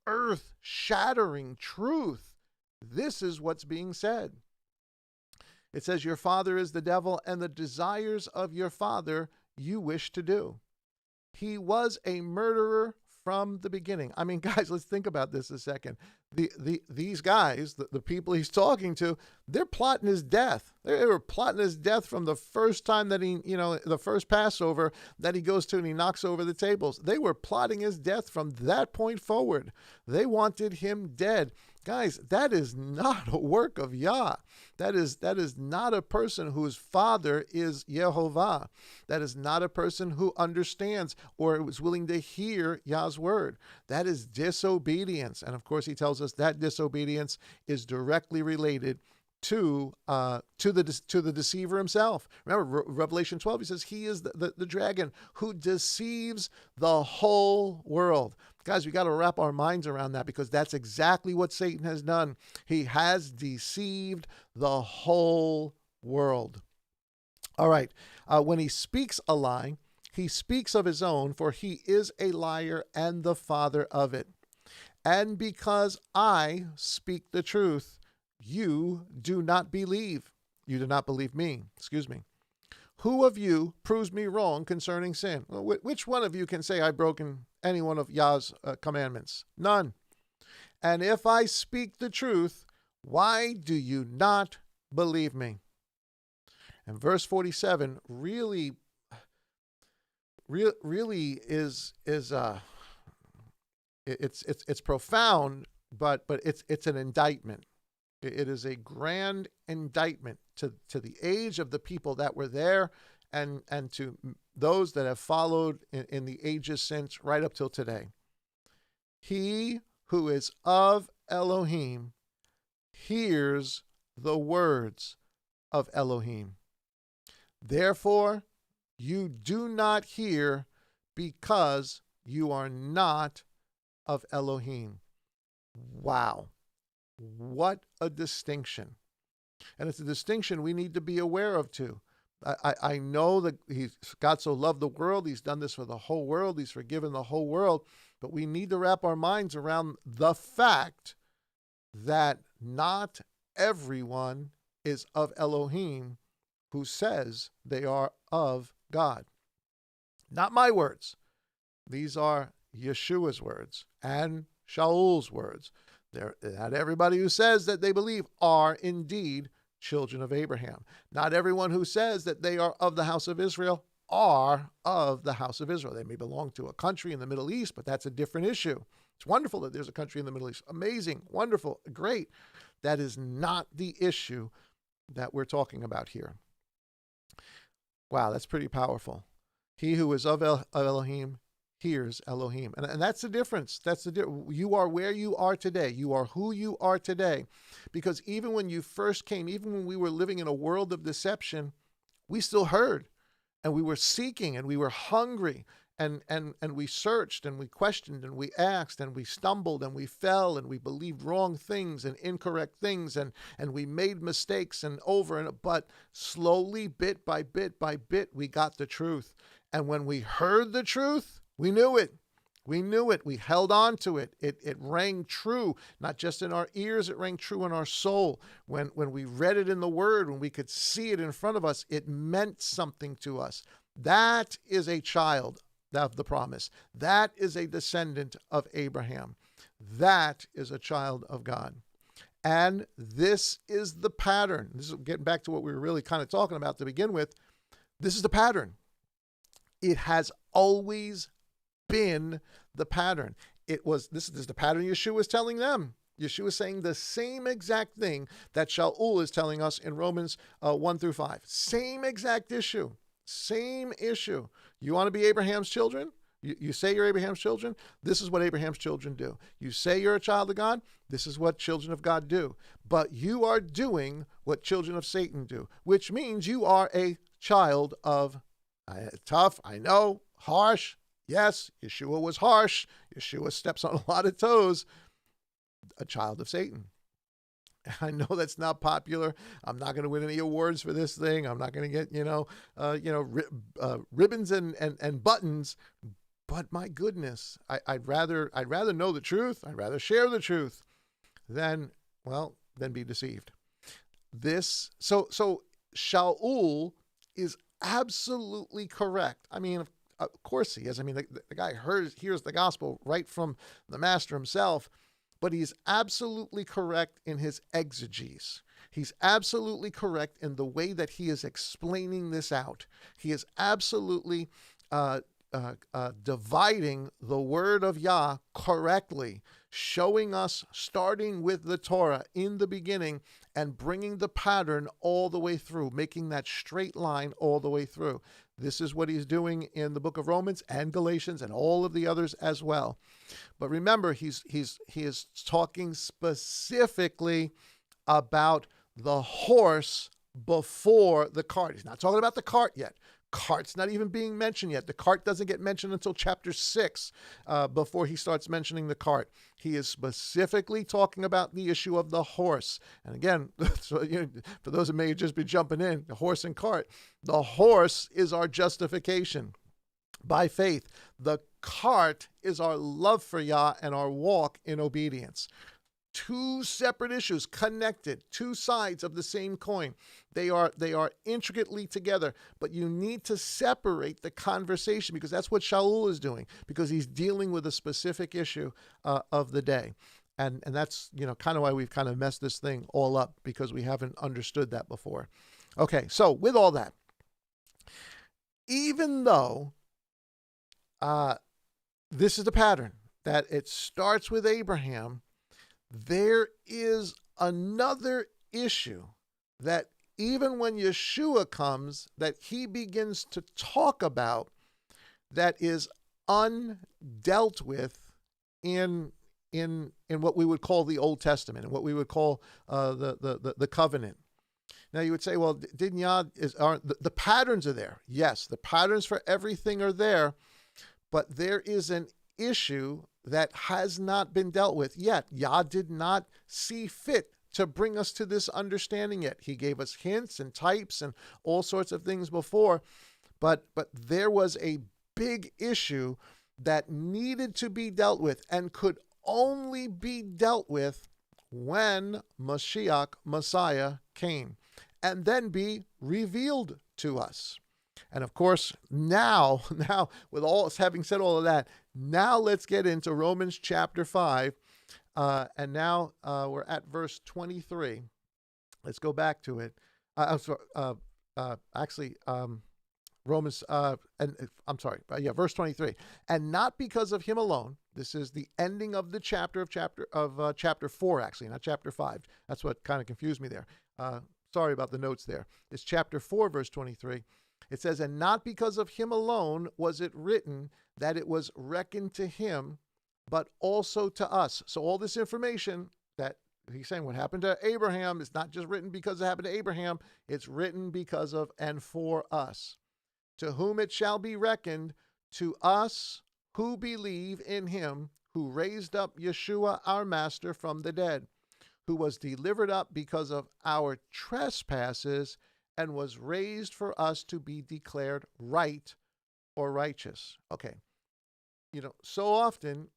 earth-shattering truth. This is what's being said. It says, your father is the devil, and the desires of your father you wish to do. He was a murderer from the beginning. I mean, guys, let's think about this a second. These guys, the people he's talking to, they're plotting his death. They were plotting his death from the first time that the first Passover that he goes to and he knocks over the tables. They were plotting his death from that point forward. They wanted him dead. Guys, that is not a work of Yah. That is not a person whose father is Yehovah. That is not a person who understands or is willing to hear Yah's word. That is disobedience. And of course, he tells us that disobedience is directly related to the deceiver himself. Remember, Revelation 12, he says he is the dragon who deceives the whole world. Guys, we got to wrap our minds around that, because that's exactly what Satan has done. He has deceived the whole world. All right. When he speaks a lie, he speaks of his own, for he is a liar and the father of it. And because I speak the truth, you do not believe. You do not believe me. Excuse me. Who of you proves me wrong concerning sin? Well, which one of you can say I've broken any one of Yah's commandments? None. And if I speak the truth, why do you not believe me? And verse 47 really is it's profound, but it's an indictment. It is a grand indictment to the age of the people that were there, and to those that have followed in the ages since, right up till today. He who is of Elohim hears the words of Elohim. Therefore, you do not hear because you are not of Elohim. Wow. What a distinction. And it's a distinction we need to be aware of too. I know that God so loved the world. He's done this for the whole world. He's forgiven the whole world. But we need to wrap our minds around the fact that not everyone is of Elohim who says they are of God. Not my words. These are Yeshua's words and Shaul's words. Not everybody who says that they believe are indeed children of Abraham. Not everyone who says that they are of the house of Israel are of the house of Israel. They may belong to a country in the Middle East, but that's a different issue. It's wonderful that there's a country in the Middle East. Amazing, wonderful, great. That is not the issue that we're talking about here. Wow, that's pretty powerful. He who is of Elohim hears Elohim. And that's the difference. You are where you are today. You are who you are today. Because even when you first came, even when we were living in a world of deception, we still heard. And we were seeking and we were hungry. And we searched and we questioned and we asked and we stumbled and we fell and we believed wrong things and incorrect things and we made mistakes but slowly, bit by bit by bit, we got the truth. And when we heard the truth, we knew it. We knew it. We held on to it. It rang true, not just in our ears, it rang true in our soul. When we read it in the Word, when we could see it in front of us, it meant something to us. That is a child of the promise. That is a descendant of Abraham. That is a child of God. And this is the pattern. This is getting back to what we were really kind of talking about to begin with. This is the pattern. It has always been the pattern. This is the pattern Yeshua is telling them. Yeshua is saying the same exact thing that Shaul is telling us in Romans 1 through 5. Same exact issue. Same issue. You want to be Abraham's children? You say you're Abraham's children? This is what Abraham's children do. You say you're a child of God? This is what children of God do. But you are doing what children of Satan do, which means you are a child of tough, I know, harsh. Yes, Yeshua was harsh. Yeshua steps on a lot of toes. A child of Satan. I know that's not popular. I'm not going to win any awards for this thing. I'm not going to get, ribbons and buttons. But my goodness, I'd rather know the truth. I'd rather share the truth than be deceived. So Shaul is absolutely correct. I mean, of course he is. I mean, the guy hears the gospel right from the master himself. But he's absolutely correct in his exegesis. He's absolutely correct in the way that he is explaining this out. He is absolutely dividing the word of Yah correctly, showing us, starting with the Torah in the beginning and bringing the pattern all the way through, making that straight line all the way through. This is what he's doing in the book of Romans and Galatians and all of the others as well. But remember, he is talking specifically about the horse before the cart. He's not talking about the cart yet. Cart's not even being mentioned yet. The cart doesn't get mentioned until chapter 6 before he starts mentioning the cart. He is specifically talking about the issue of the horse. And again, for those who may just be jumping in, the horse and cart. The horse is our justification by faith. The cart is our love for Yah and our walk in obedience. Two separate issues connected, two sides of the same coin. They are intricately together, but you need to separate the conversation because that's what Shaul is doing, because he's dealing with a specific issue of the day. And that's, kind of why we've kind of messed this thing all up, because we haven't understood that before. Okay, so with all that, even though this is the pattern, that it starts with Abraham, there is another issue that even when Yeshua comes, that he begins to talk about that is undealt with in what we would call the Old Testament and what we would call the covenant. Now you would say, well, didn't aren't the patterns are there? Yes, the patterns for everything are there, but there is an issue that has not been dealt with yet. Yah did not see fit to bring us to this understanding yet. He gave us hints and types and all sorts of things before, but there was a big issue that needed to be dealt with and could only be dealt with when Mashiach, Messiah, came and then be revealed to us. And of course, now with all having said all of that, now let's get into Romans chapter 5. And now we're at verse 23. Let's go back to it. Romans, verse 23. And not because of him alone. This is the ending of the chapter chapter 4, actually, not chapter 5. That's what kind of confused me there. Sorry about the notes there. It's chapter 4, verse 23. It says, and not because of him alone was it written that it was reckoned to him, but also to us. So all this information that he's saying what happened to Abraham is not just written because it happened to Abraham. It's written because of and for us. To whom it shall be reckoned, to us who believe in him who raised up Yeshua our master from the dead, who was delivered up because of our trespasses and was raised for us to be declared right or righteous. Okay. So often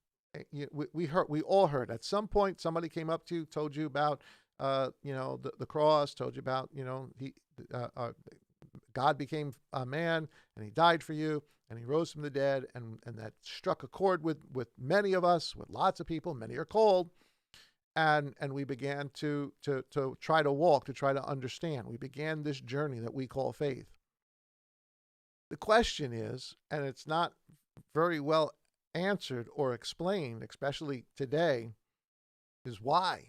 we all heard at some point somebody came up to you, told you about the cross, told you about God became a man and he died for you and he rose from the dead, and that struck a chord with many of us, with lots of people. Many are called, and we began to try to walk, to try to understand. We began this journey that we call faith. The question is, and it's not very well answered or explained, especially today, is why?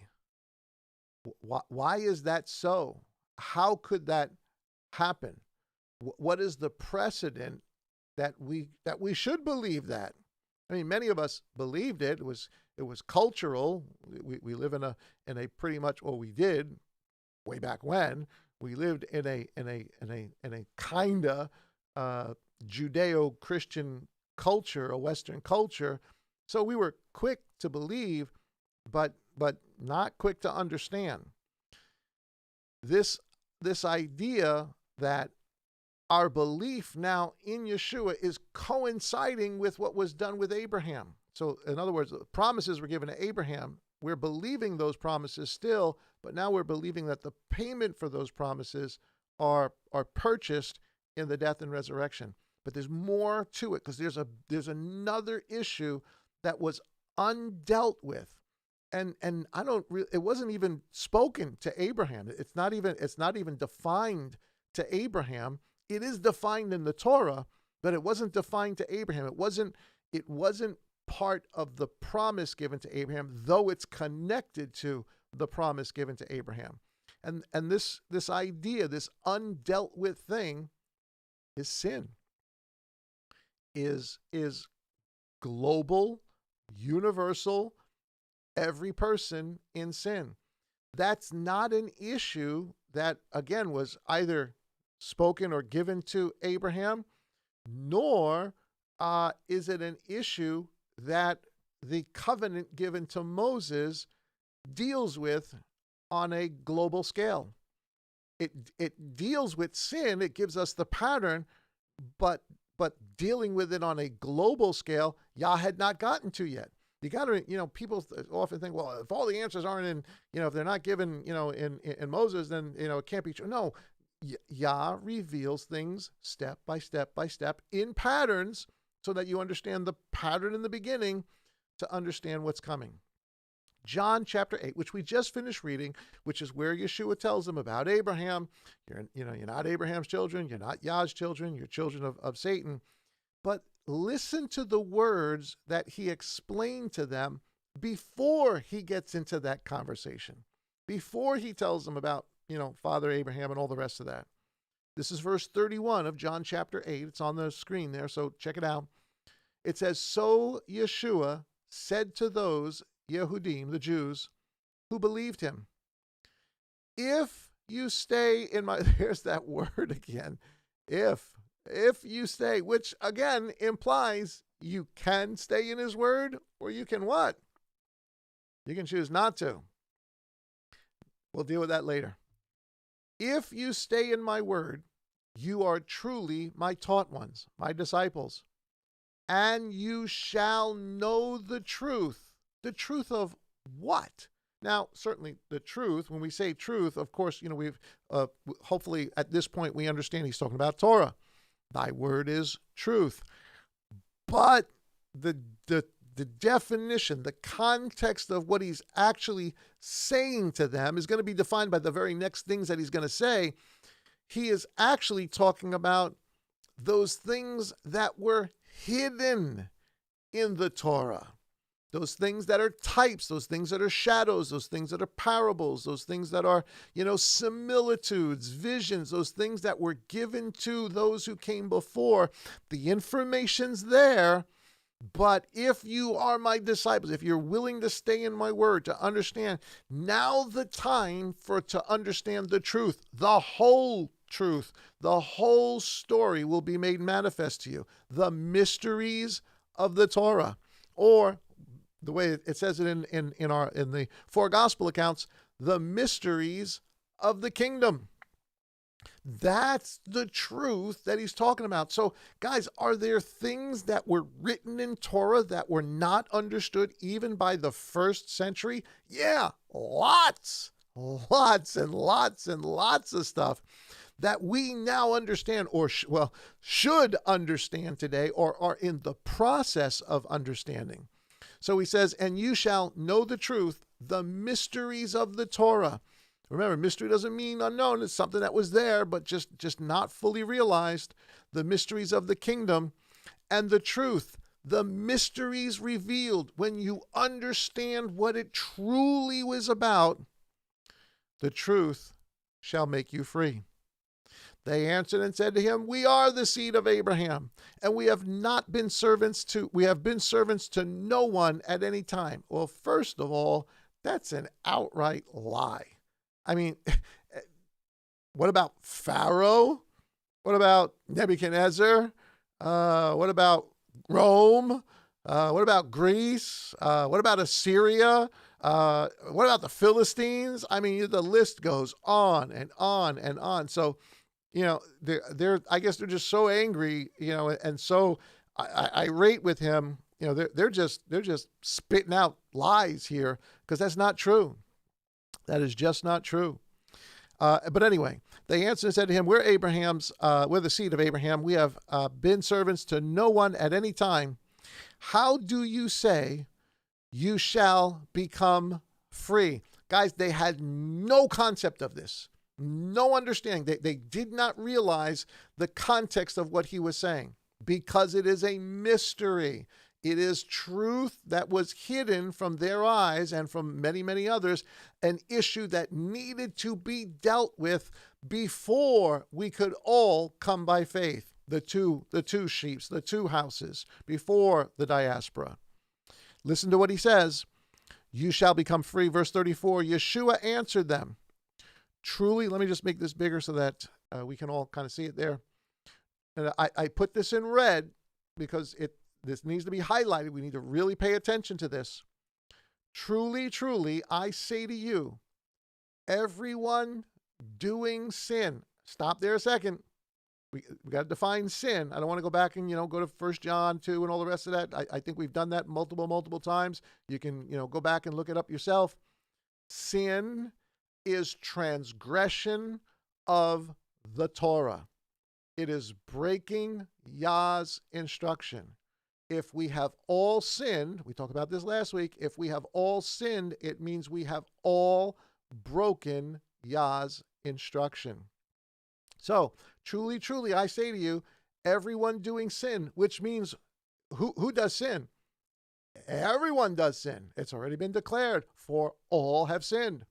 Why is that so? How could that happen? What is the precedent that we should believe that? I mean, many of us believed it. It was cultural. We live in a pretty much, or we did way back when. We lived in a kinda Judeo-Christian culture, a Western culture. So we were quick to believe, but not quick to understand. This idea that our belief now in Yeshua is coinciding with what was done with Abraham. So in other words, the promises were given to Abraham. We're believing those promises still, but now we're believing that the payment for those promises are purchased in the death and resurrection. But there's more to it, because there's another issue that was undealt with. And it wasn't even spoken to Abraham. It's not even defined to Abraham. It is defined in the Torah, but it wasn't defined to Abraham. It wasn't part of the promise given to Abraham, though it's connected to the promise given to Abraham. And this idea, this undealt with thing, is sin. Is global, universal, every person in sin. That's not an issue that, again, was either spoken or given to Abraham, nor is it an issue that the covenant given to Moses deals with on a global scale. It deals with sin, it gives us the pattern, but dealing with it on a global scale, Yah had not gotten to yet. You got to, people often think, well, if all the answers aren't in, if they're not given, in Moses, then, it can't be true. No, Yah reveals things step by step by step in patterns so that you understand the pattern in the beginning to understand what's coming. John chapter 8, which we just finished reading, which is where Yeshua tells them about Abraham. You're not Abraham's children. You're not Yah's children. You're children of Satan. But listen to the words that he explained to them before he gets into that conversation, before he tells them about Father Abraham and all the rest of that. This is verse 31 of John chapter 8. It's on the screen there, so check it out. It says, "So Yeshua said to those Yehudim, the Jews, who believed him, if you stay in my," there's that word again, if you stay, which again implies you can stay in his word, or you can what? You can choose not to. We'll deal with that later. "If you stay in my word, you are truly my taught ones, my disciples, and you shall know the truth." The truth of what? Now, certainly the truth, when we say truth, of course, we've hopefully at this point we understand he's talking about Torah. Thy word is truth. But the definition, the context of what he's actually saying to them is going to be defined by the very next things that he's going to say. He is actually talking about those things that were hidden in the Torah. Those things that are types, those things that are shadows, those things that are parables, those things that are, similitudes, visions, those things that were given to those who came before. The information's there, but if you are my disciples, if you're willing to stay in my word, to understand, now the time to understand the truth, the whole truth, the whole story will be made manifest to you. The mysteries of the Torah, or the way it says it in the four gospel accounts, the mysteries of the kingdom. That's the truth that he's talking about. So, guys, are there things that were written in Torah that were not understood even by the first century? Yeah, lots and lots and lots of stuff that we now understand, or should understand today, or are in the process of understanding. So he says, "And you shall know the truth, the mysteries of the Torah." Remember, mystery doesn't mean unknown. It's something that was there, but just not fully realized. The mysteries of the kingdom and the truth, the mysteries revealed. When you understand what it truly was about, the truth shall make you free. They answered and said to him, "We are the seed of Abraham, and we have been servants to no one at any time." Well, first of all, that's an outright lie. I mean, what about Pharaoh? What about Nebuchadnezzar? What about Rome? What about Greece? What about Assyria? What about the Philistines? I mean, the list goes on and on and on. So, I guess they're just so angry, and so irate with him. They're just spitting out lies here, because that's not true. That is just not true. But anyway, they answered and said to him, we're the seed of Abraham. We have been servants to no one at any time. How do you say you shall become free? Guys, they had no concept of this, no understanding. They did not realize the context of what he was saying, because it is a mystery. It is truth that was hidden from their eyes and from many, many others, an issue that needed to be dealt with before we could all come by faith. The two sheeps, the two houses, before the diaspora. Listen to what he says. You shall become free. Verse 34, Yeshua answered them. Truly, let me just make this bigger so that we can all kind of see it there. And I put this in red because this needs to be highlighted. We need to really pay attention to this. Truly, truly, I say to you, everyone doing sin. Stop there a second. We got to define sin. I don't want to go back and, go to 1 John 2 and all the rest of that. I think we've done that multiple times. You can, go back and look it up yourself. Sin is transgression of the Torah. It is breaking Yah's instruction. If we have all sinned, we talked about this last week, if we have all sinned, it means we have all broken Yah's instruction. So, truly, truly, I say to you, everyone doing sin, which means who does sin? Everyone does sin. It's already been declared, for all have sinned.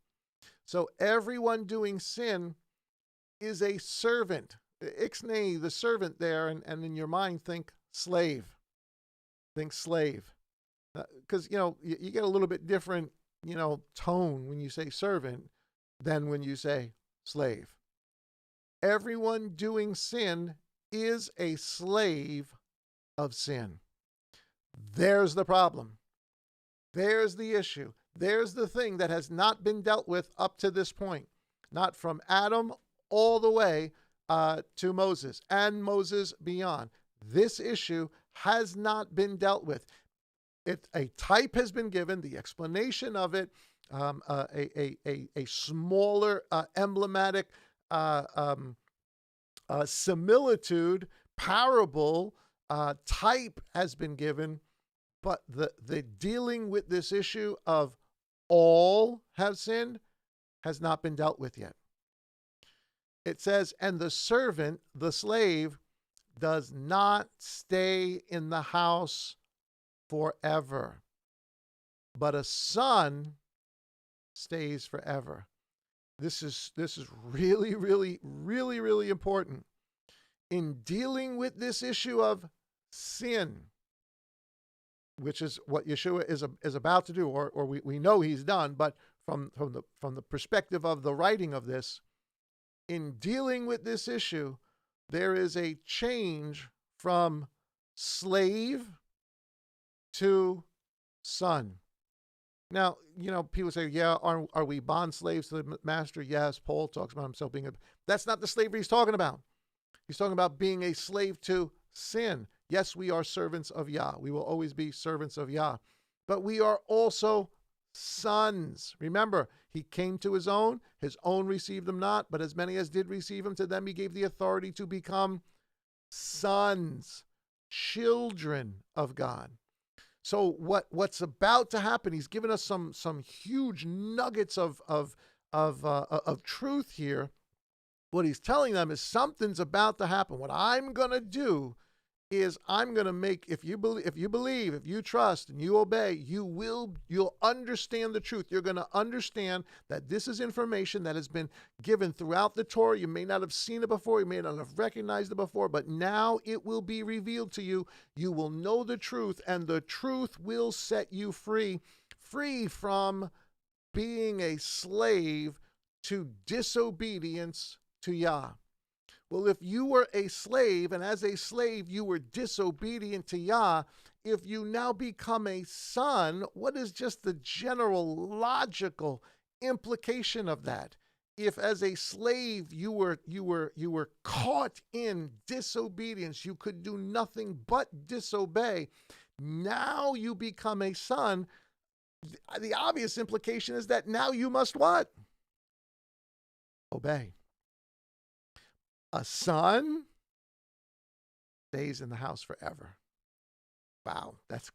So everyone doing sin is a servant. Ixnay, the servant there, and in your mind think slave. Think slave. Because, you get a little bit different, tone when you say servant than when you say slave. Everyone doing sin is a slave of sin. There's the problem. There's the issue. There's the thing that has not been dealt with up to this point, not from Adam all the way to Moses and Moses beyond. This issue has not been dealt with. A type has been given, the explanation of it, a smaller emblematic similitude, parable, type has been given, but the dealing with this issue of all have sinned has not been dealt with yet. It says, and the servant, the slave, does not stay in the house forever, but a son stays forever. This is really, really, really, really important in dealing with this issue of sin, which is what Yeshua is about to do, or we know he's done, but from the perspective of the writing of this, in dealing with this issue, there is a change from slave to son. Now, people say, yeah, are we bond slaves to the master? Yes, Paul talks about himself being that's not the slavery he's talking about. He's talking about being a slave to sin. Yes, we are servants of Yah. We will always be servants of Yah. But we are also sons. Remember, he came to his own received him not, but as many as did receive him, to them he gave the authority to become sons, children of God. So what's about to happen? He's given us some huge nuggets of truth here. What he's telling them is something's about to happen. What I'm going to do is I'm going to make, if you believe, if you trust and you obey, you'll understand the truth. You're going to understand that this is information that has been given throughout the Torah. You may not have seen it before. You may not have recognized it before, but now it will be revealed to you. You will know the truth, and the truth will set you free from being a slave to disobedience to Yah. Well, if you were a slave, and as a slave you were disobedient to Yah, if you now become a son, what is just the general logical implication of that? If as a slave you were caught in disobedience, you could do nothing but disobey. Now you become a son. The obvious implication is that now you must what? Obey. A son stays in the house forever. Wow, that's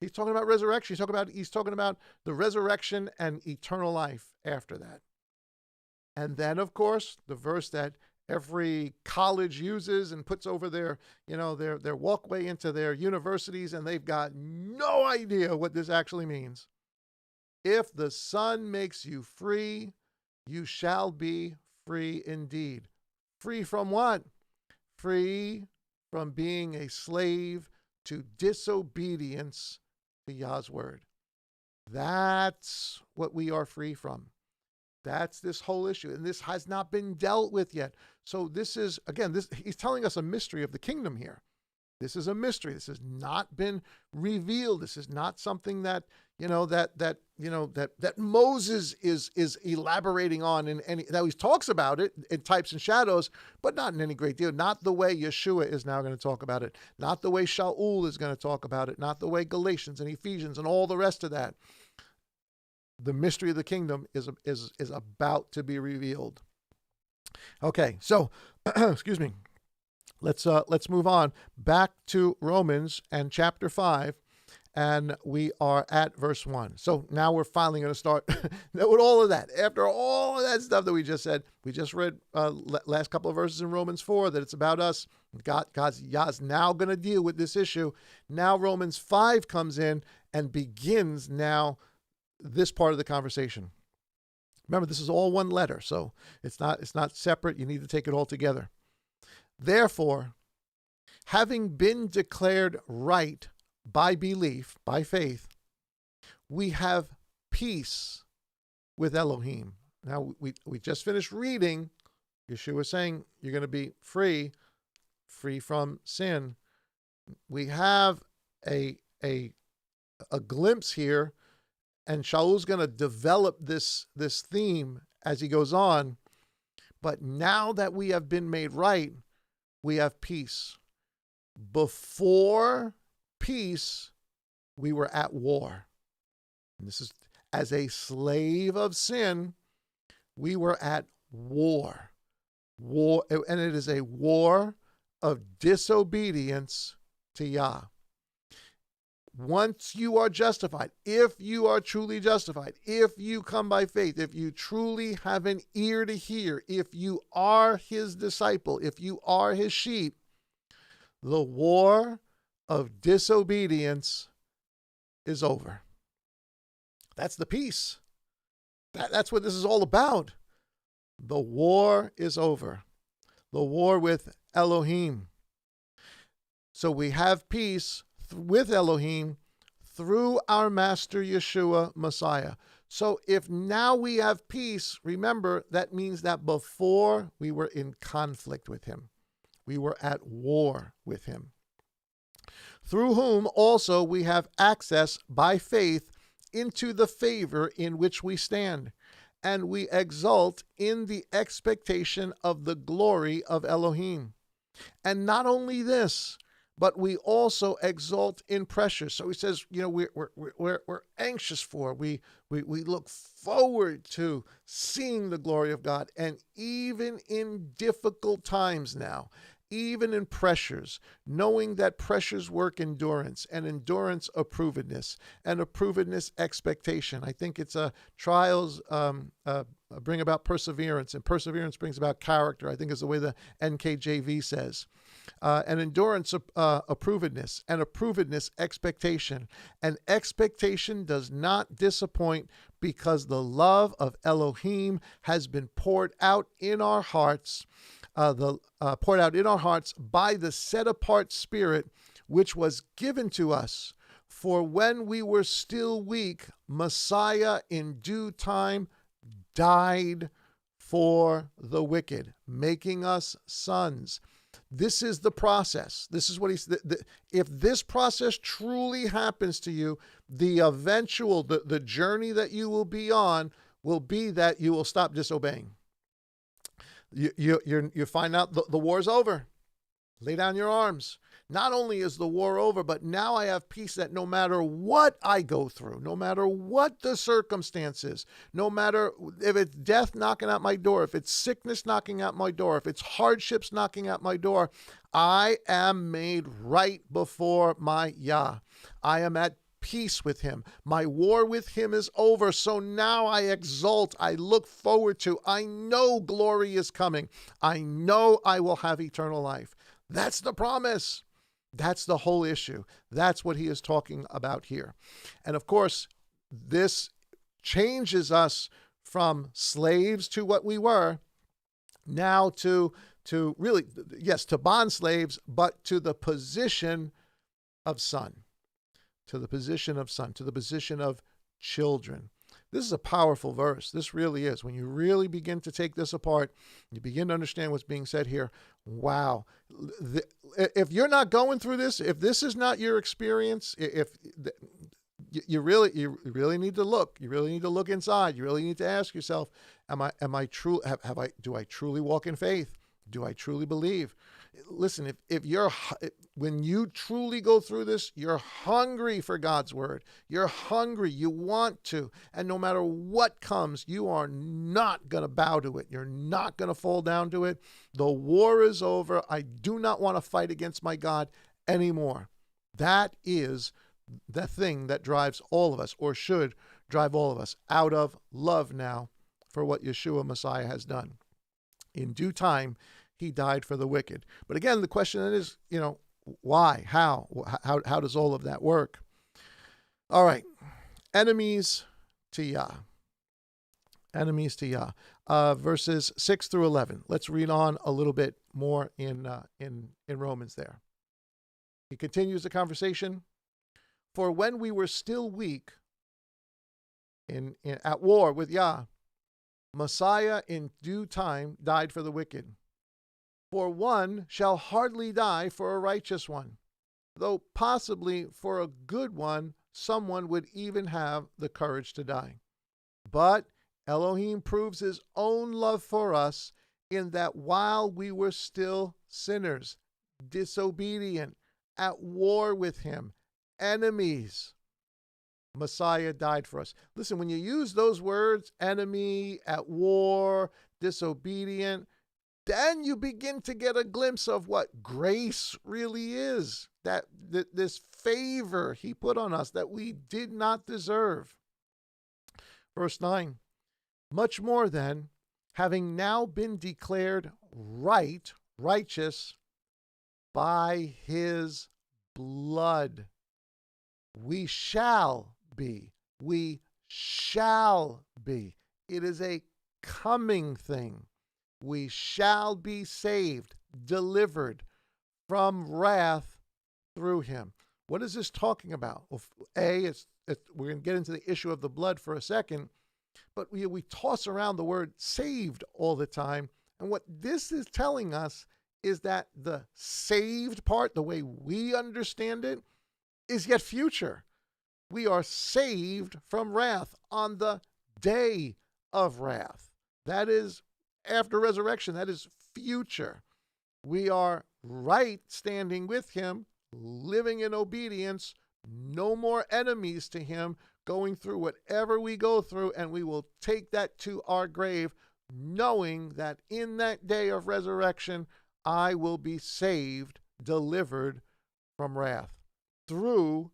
he's talking about resurrection. He's talking about the resurrection and eternal life after that. And then, of course, the verse that every college uses and puts over their walkway into their universities, and they've got no idea what this actually means. If the Son makes you free, you shall be free indeed. Free from what? Free from being a slave to disobedience to Yah's word. That's what we are free from. That's this whole issue. And this has not been dealt with yet. So this is, again, he's telling us a mystery of the kingdom here. This is a mystery. This has not been revealed. This is not something that Moses is elaborating on in any. Now he talks about it in types and shadows, but not in any great deal. Not the way Yeshua is now going to talk about it. Not the way Shaul is going to talk about it. Not the way Galatians and Ephesians and all the rest of that. The mystery of the kingdom is about to be revealed. Okay, so excuse me. Let's move on back to Romans and chapter 5, and we are at verse 1. So now we're finally going to start with all of that. After all of that stuff that we just said, we just read last couple of verses in Romans 4 that it's about us. God's now going to deal with this issue. Now Romans 5 comes in and begins now this part of the conversation. Remember, this is all one letter, so it's not separate. You need to take it all together. Therefore, having been declared right by belief, by faith, we have peace with Elohim. Now, we just finished reading Yeshua saying you're going to be free from sin. We have a glimpse here, and Shaul's going to develop this theme as he goes on. But now that we have been made right, we have peace. Before peace, we were at war. And this is, as a slave of sin, we were at war. War, and it is a war of disobedience to Yah. Once you are justified, if you are truly justified, if you come by faith, if you truly have an ear to hear, if you are his disciple, if you are his sheep, the war of disobedience is over. That's the peace. That's what this is all about. The war is over. The war with Elohim. So we have peace with Elohim through our Master Yeshua Messiah. So if now we have peace, remember, that means that before we were in conflict with him. We were at war with him. Through whom also we have access by faith into the favor in which we stand, and we exult in the expectation of the glory of Elohim. And not only this, but we also exult in pressure. So he says, we're anxious for, we look forward to seeing the glory of God. And even in difficult times now, even in pressures, knowing that pressures work endurance, and endurance approvedness, and approvedness expectation. I think it's trials bring about perseverance, and perseverance brings about character, I think is the way the NKJV says. And endurance approvedness, and approvedness expectation. And expectation does not disappoint, because the love of Elohim has been poured out in our hearts, poured out in our hearts by the set-apart Spirit, which was given to us. For when we were still weak, Messiah in due time died for the wicked, making us sons. This is the process. This is what if this process truly happens to you, the eventual, the journey that you will be on will be that you will stop disobeying. You find out the war's over. Lay down your arms. Not only is the war over, but now I have peace that no matter what I go through, no matter what the circumstances, no matter if it's death knocking at my door, if it's sickness knocking at my door, if it's hardships knocking at my door, I am made right before my Yah. I am at peace with him. My war with him is over. So now I exult. I look forward to. I know glory is coming. I know I will have eternal life. That's the promise. That's the whole issue. That's what he is talking about here. And of course, this changes us from slaves to what we were, now to really, yes, to bond slaves, but to the position of son. To the position of son, to the position of children. This is a powerful verse. This really is. When you really begin to take this apart, you begin to understand what's being said here. Wow. If you're not going through this, if this is not your experience, you really need to look. You really need to look inside. You really need to ask yourself, do I truly walk in faith? Do I truly believe? Listen, when you truly go through this, you're hungry for God's word. You're hungry. You want to. And no matter what comes, you are not going to bow to it. You're not going to fall down to it. The war is over. I do not want to fight against my God anymore. That is the thing that drives all of us, or should drive all of us, out of love now for what Yeshua Messiah has done. In due time, he died for the wicked. But again, the question is, why? How does all of that work? All right. Enemies to Yah. Enemies to Yah. Verses 6 through 11. Let's read on a little bit more in Romans there. He continues the conversation. For when we were still weak, at war with Yah, Messiah in due time died for the wicked. For one shall hardly die for a righteous one, though possibly for a good one someone would even have the courage to die. But Elohim proves his own love for us in that while we were still sinners, disobedient, at war with him, enemies, Messiah died for us. Listen, when you use those words, enemy, at war, disobedient, then you begin to get a glimpse of what grace really is. That this favor he put on us that we did not deserve. Verse 9, much more then, having now been declared righteous by his blood, we shall be. It is a coming thing. We shall be saved, delivered from wrath through him. What is this talking about? Well, we're going to get into the issue of the blood for a second, but we toss around the word saved all the time. And what this is telling us is that the saved part, the way we understand it, is yet future. We are saved from wrath on the day of wrath. That is after resurrection. That is future. We are right standing with him, living in obedience, no more enemies to him, going through whatever we go through, and we will take that to our grave, knowing that in that day of resurrection, I will be saved, delivered from wrath through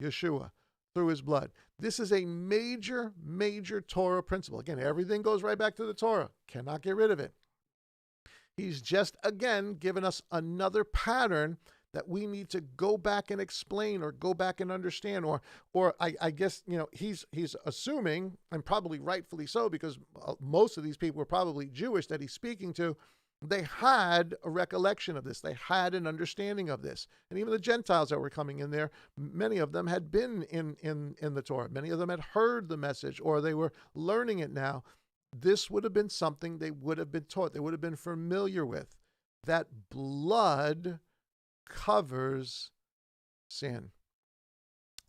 Yeshua, through his blood. This is a major, major Torah principle. Again, everything goes right back to the Torah. Cannot get rid of it. He's just, again, given us another pattern that we need to go back and explain or go back and understand. Or I guess, he's assuming, and probably rightfully so, because most of these people were probably Jewish that he's speaking to. They had a recollection of this. They had an understanding of this. And even the Gentiles that were coming in there, many of them had been in the Torah. Many of them had heard the message, or they were learning it now. This would have been something they would have been taught. They would have been familiar with. That blood covers sin.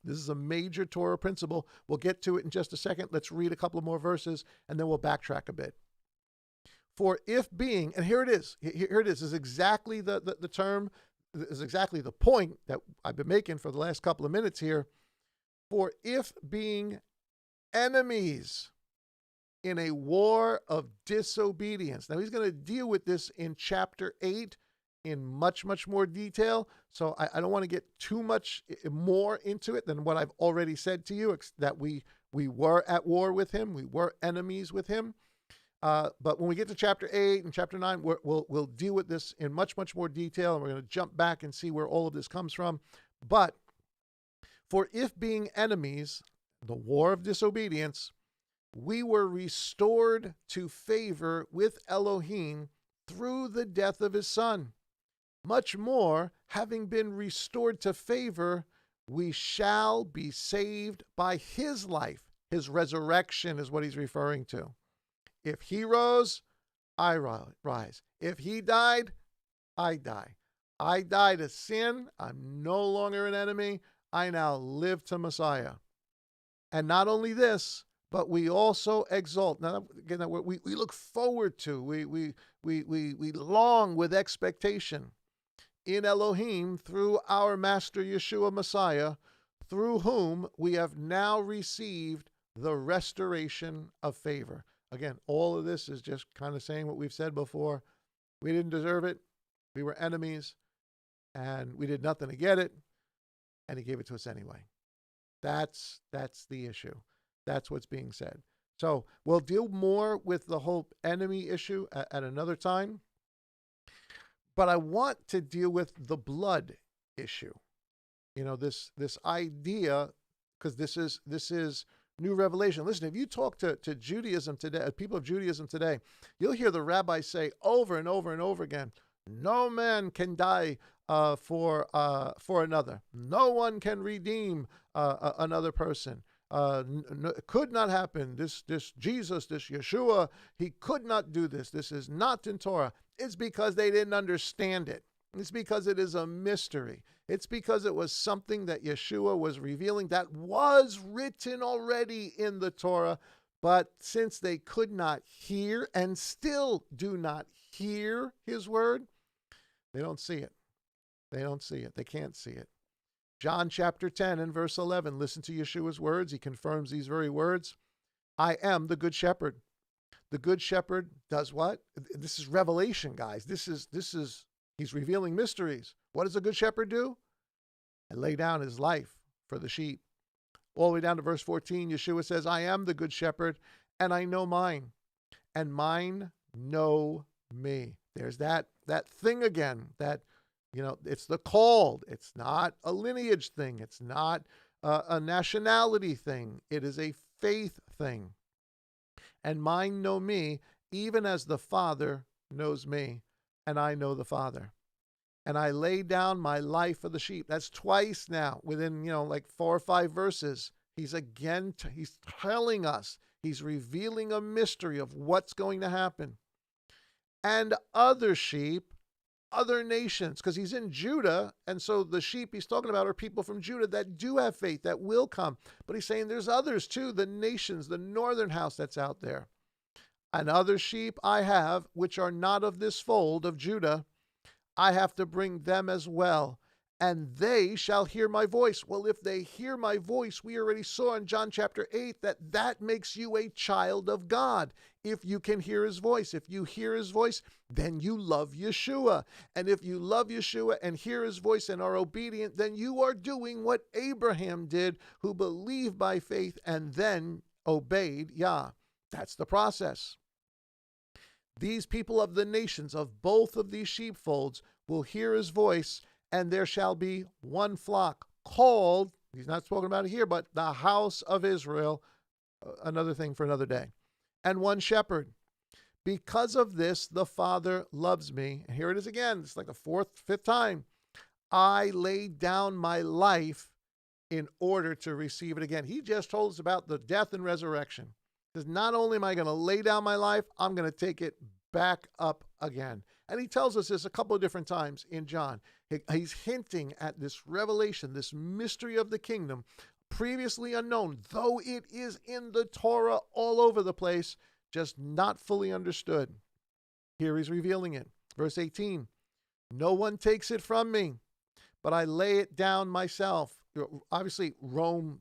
This is a major Torah principle. We'll get to it in just a second. Let's read a couple of more verses, and then we'll backtrack a bit. For if being, and here it is. This is exactly the term, this is exactly the point that I've been making for the last couple of minutes here. For if being enemies in a war of disobedience. Now he's going to deal with this in chapter 8 in much, much more detail. So I don't want to get too much more into it than what I've already said to you, that we were at war with him. We were enemies with him. But when we get to chapter 8 and chapter 9, we'll deal with this in much, much more detail, and we're going to jump back and see where all of this comes from. But for if being enemies, the war of disobedience, we were restored to favor with Elohim through the death of his son, much more, having been restored to favor, we shall be saved by his life. His resurrection is what he's referring to. If he rose, I rise. If he died, I die. I die to sin. I'm no longer an enemy. I now live to Messiah. And not only this, but we also exult. Now, again, we look forward to, we long with expectation in Elohim through our Master Yeshua Messiah, through whom we have now received the restoration of favor. Again, all of this is just kind of saying what we've said before. We didn't deserve it. We were enemies, and we did nothing to get it, and he gave it to us anyway. That's the issue. That's what's being said. So we'll deal more with the whole enemy issue at another time. But I want to deal with the blood issue. You know, this idea, because this is new revelation. Listen, if you talk to Judaism today, people of Judaism today, you'll hear the rabbis say over and over and over again, no man can die for another. No one can redeem another person. Could not happen. This Jesus, this Yeshua, he could not do this. This is not in Torah. It's because they didn't understand it. It's because it is a mystery. It's because it was something that Yeshua was revealing that was written already in the Torah. But since they could not hear and still do not hear his word, they don't see it. They don't see it. They can't see it. John chapter 10 and verse 11, listen to Yeshua's words. He confirms these very words. I am the good shepherd. The good shepherd does what? This is revelation, guys. This is he's revealing mysteries. What does a good shepherd do? And lay down his life for the sheep. All the way down to verse 14, Yeshua says, I am the good shepherd, and I know mine, and mine know me. There's that thing again, that, it's the called. It's not a lineage thing. It's not a nationality thing. It is a faith thing. And mine know me, even as the Father knows me, and I know the Father. And I lay down my life for the sheep. That's twice now within, like 4 or 5 verses. He's telling us, he's revealing a mystery of what's going to happen. And other sheep, other nations, because he's in Judah, and so the sheep he's talking about are people from Judah that do have faith, that will come. But he's saying there's others too, the nations, the northern house that's out there. And other sheep I have, which are not of this fold of Judah, I have to bring them as well, and they shall hear my voice. Well, if they hear my voice, we already saw in John chapter 8 that makes you a child of God. If you can hear his voice, if you hear his voice, then you love Yeshua. And if you love Yeshua and hear his voice and are obedient, then you are doing what Abraham did, who believed by faith and then obeyed Yah. That's the process. These people of the nations of both of these sheepfolds will hear his voice, and there shall be one flock called, he's not talking about it here, but the house of Israel, another thing for another day, and one shepherd. Because of this, the Father loves me. And here it is again. It's like the 4th, 5th time. I laid down my life in order to receive it again. He just told us about the death and resurrection. Because not only am I going to lay down my life, I'm going to take it back up again. And he tells us this a couple of different times in John. He's hinting at this revelation, this mystery of the kingdom, previously unknown, though it is in the Torah all over the place, just not fully understood. Here he's revealing it. Verse 18, no one takes it from me, but I lay it down myself. Obviously, Rome,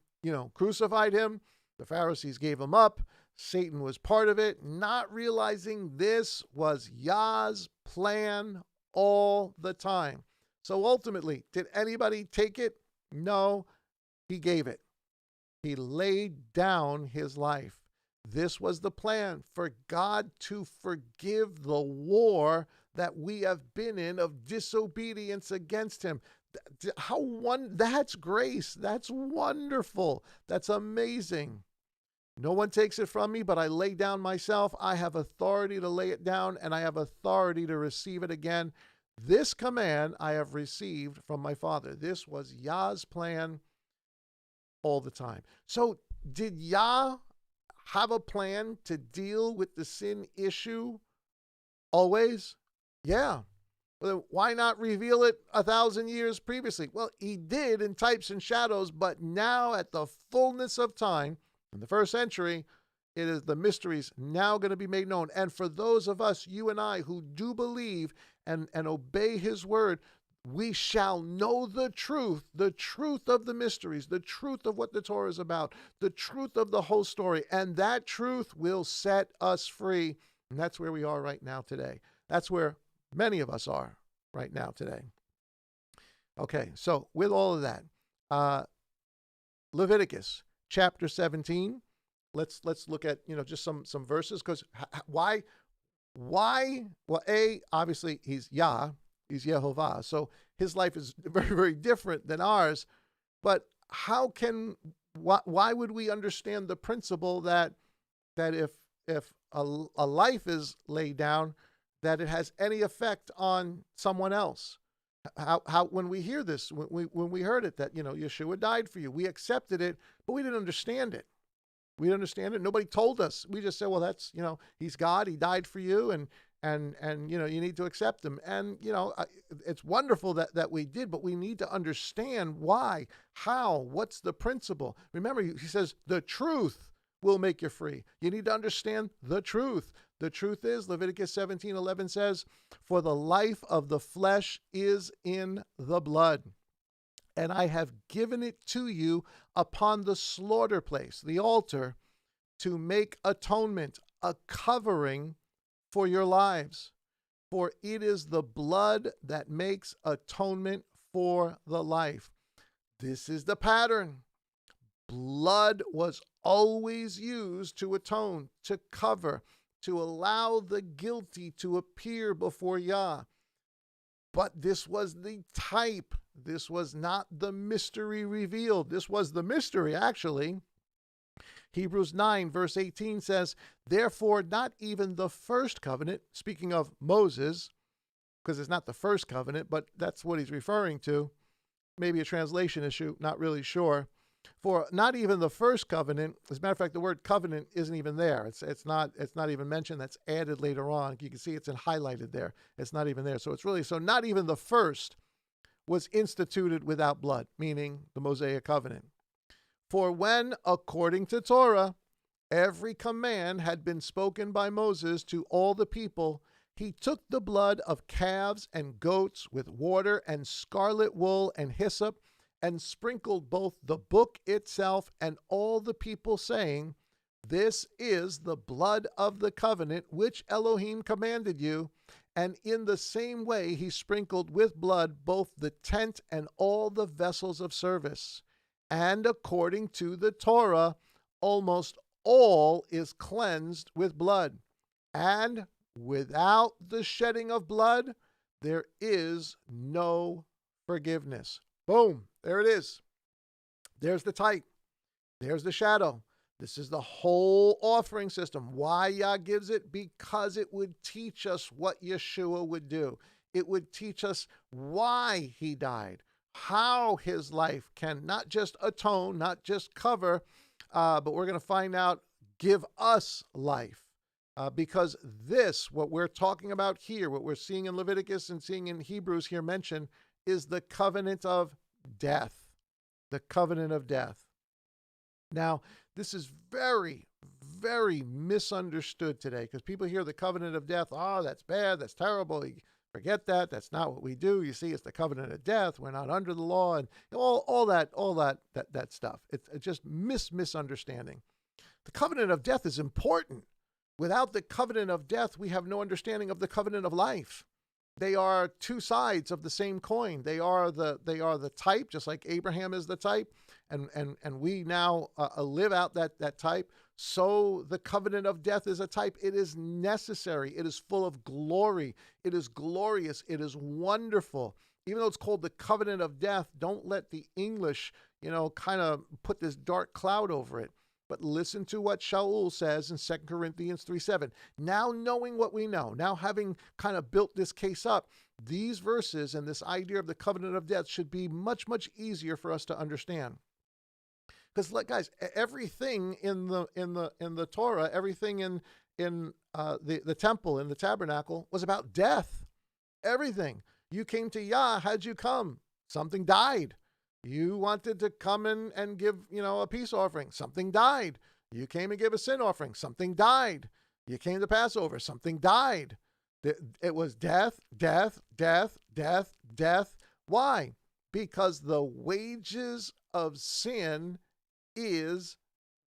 crucified him. The Pharisees gave him up. Satan was part of it, not realizing this was Yah's plan all the time. So ultimately, did anybody take it? No, he gave it. He laid down his life. This was the plan for God to forgive the war that we have been in of disobedience against him. That's grace. That's wonderful. That's amazing. No one takes it from me, but I lay down myself. I have authority to lay it down, and I have authority to receive it again. This command I have received from my Father. This was Yah's plan all the time. So did Yah have a plan to deal with the sin issue always? Yeah. Well, then why not reveal it 1,000 years previously? Well, he did in types and shadows, but now at the fullness of time, in the 1st century, it is the mysteries now going to be made known. And for those of us, you and I, who do believe and obey his word, we shall know the truth of the mysteries, the truth of what the Torah is about, the truth of the whole story. And that truth will set us free. And that's where we are right now today. That's where many of us are right now today. Okay, so with all of that, Leviticus chapter 17. Let's look at just some verses, because why? Well, obviously he's Yah, he's Yehovah, so his life is very, very different than ours. But how can why would we understand the principle that if a life is laid down, that it has any effect on someone else? How when we hear this, when we heard it, that Yeshua died for you, we accepted it, but we didn't understand it. We didn't understand it. Nobody told us. We just said, well, that's he's God. He died for you, and you need to accept him. And it's wonderful that we did, but we need to understand why, how, what's the principle. Remember, he says the truth will make you free. You need to understand the truth. The truth is, Leviticus 17:11 says, for the life of the flesh is in the blood, and I have given it to you upon the slaughter place, the altar, to make atonement, a covering for your lives. For it is the blood that makes atonement for the life. This is the pattern. Blood was always used to atone, to cover, to allow the guilty to appear before Yah. But this was the type. This was not the mystery revealed. This was the mystery, actually. Hebrews 9, verse 18 says, therefore, not even the first covenant, speaking of Moses, because it's not the first covenant, but that's what he's referring to. Maybe a translation issue, not really sure. For not even the first covenant, as a matter of fact, the word covenant isn't even there. It's not even mentioned. That's added later on. You can see it's highlighted there. It's not even there. So not even the first was instituted without blood, meaning the Mosaic covenant. For when, according to Torah, every command had been spoken by Moses to all the people, he took the blood of calves and goats with water and scarlet wool and hyssop, and sprinkled both the book itself and all the people, saying, this is the blood of the covenant which Elohim commanded you. And in the same way he sprinkled with blood both the tent and all the vessels of service. And according to the Torah, almost all is cleansed with blood. And without the shedding of blood, there is no forgiveness. Boom, there it is. There's the type. There's the shadow. This is the whole offering system. Why Yah gives it? Because it would teach us what Yeshua would do. It would teach us why he died, how his life can not just atone, not just cover, but we're going to find out, give us life. Because this, what we're talking about here, what we're seeing in Leviticus and seeing in Hebrews here mentioned, is the covenant of death. The covenant of death. Now, this is very, very misunderstood today, because people hear the covenant of death. Oh, that's bad. That's terrible. Forget that. That's not what we do. You see, it's the covenant of death. We're not under the law, and all that stuff. It's just misunderstanding. The covenant of death is important. Without the covenant of death, we have no understanding of the covenant of life. They are two sides of the same coin. They are the type, just like Abraham is the type, and we now live out that type. So the covenant of death is a type. It is necessary. It is full of glory. It is glorious. It is wonderful. Even though it's called the covenant of death, don't let the English, kind of put this dark cloud over it. But listen to what Shaul says in 2 Corinthians 3:7. Now knowing what we know, now having kind of built this case up, these verses and this idea of the covenant of death should be much, much easier for us to understand. Because, guys, everything in the Torah, everything in the temple, in the tabernacle, was about death. Everything. You came to Yah. How'd you come? Something died. You wanted to come in and give, a peace offering. Something died. You came and gave a sin offering. Something died. You came to Passover. Something died. It was death, death, death, death, death. Why? Because the wages of sin is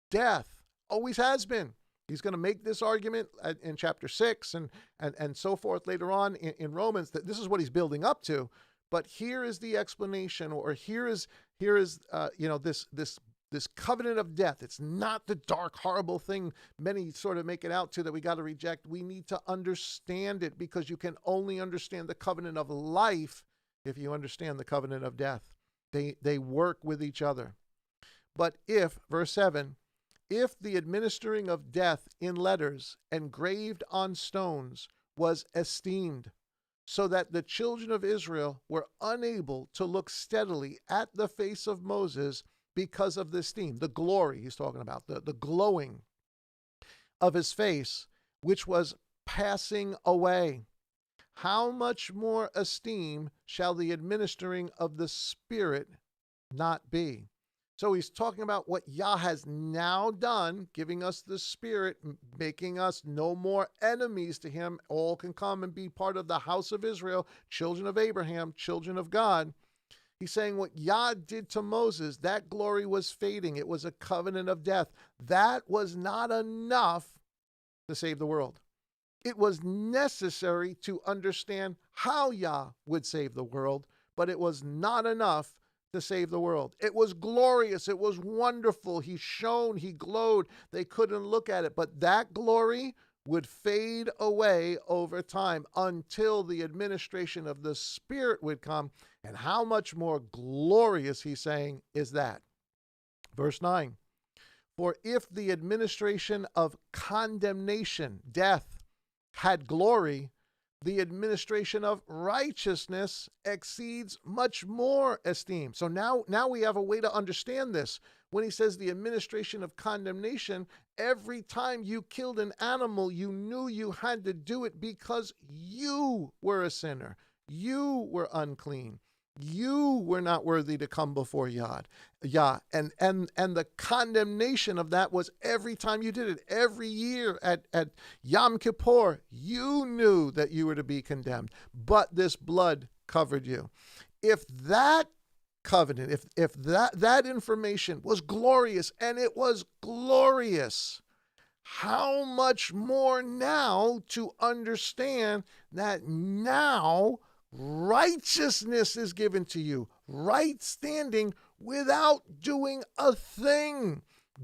death. Always has been. He's going to make this argument in chapter 6 and so forth later on in Romans, that this is what he's building up to. But here is the explanation, or here is this covenant of death. It's not the dark, horrible thing many sort of make it out to that we got to reject. We need to understand it, because you can only understand the covenant of life if you understand the covenant of death. They work with each other. But if, verse 7, if the administering of death in letters engraved on stones was esteemed, so that the children of Israel were unable to look steadily at the face of Moses because of the esteem, the glory he's talking about, the glowing of his face, which was passing away, how much more esteem shall the administering of the Spirit not be? So he's talking about what Yah has now done, giving us the Spirit, making us no more enemies to him. All can come and be part of the house of Israel, children of Abraham, children of God. He's saying what Yah did to Moses, that glory was fading. It was a covenant of death. That was not enough to save the world. It was necessary to understand how Yah would save the world, but it was not enough to save the world. It was glorious. It was wonderful. He shone, he glowed. They couldn't look at it, but that glory would fade away over time until the administration of the Spirit would come. And how much more glorious, he's saying, is that? Verse 9, for if the administration of condemnation, death, had glory, the administration of righteousness exceeds much more esteem. So now we have a way to understand this. When he says the administration of condemnation, every time you killed an animal, you knew you had to do it because you were a sinner. You were unclean. You were not worthy to come before Yah. And the condemnation of that was every time you did it, every year at Yom Kippur, you knew that you were to be condemned, but this blood covered you. If that covenant, if that information was glorious, and it was glorious, how much more now to understand that now righteousness is given to you, right standing without doing a thing,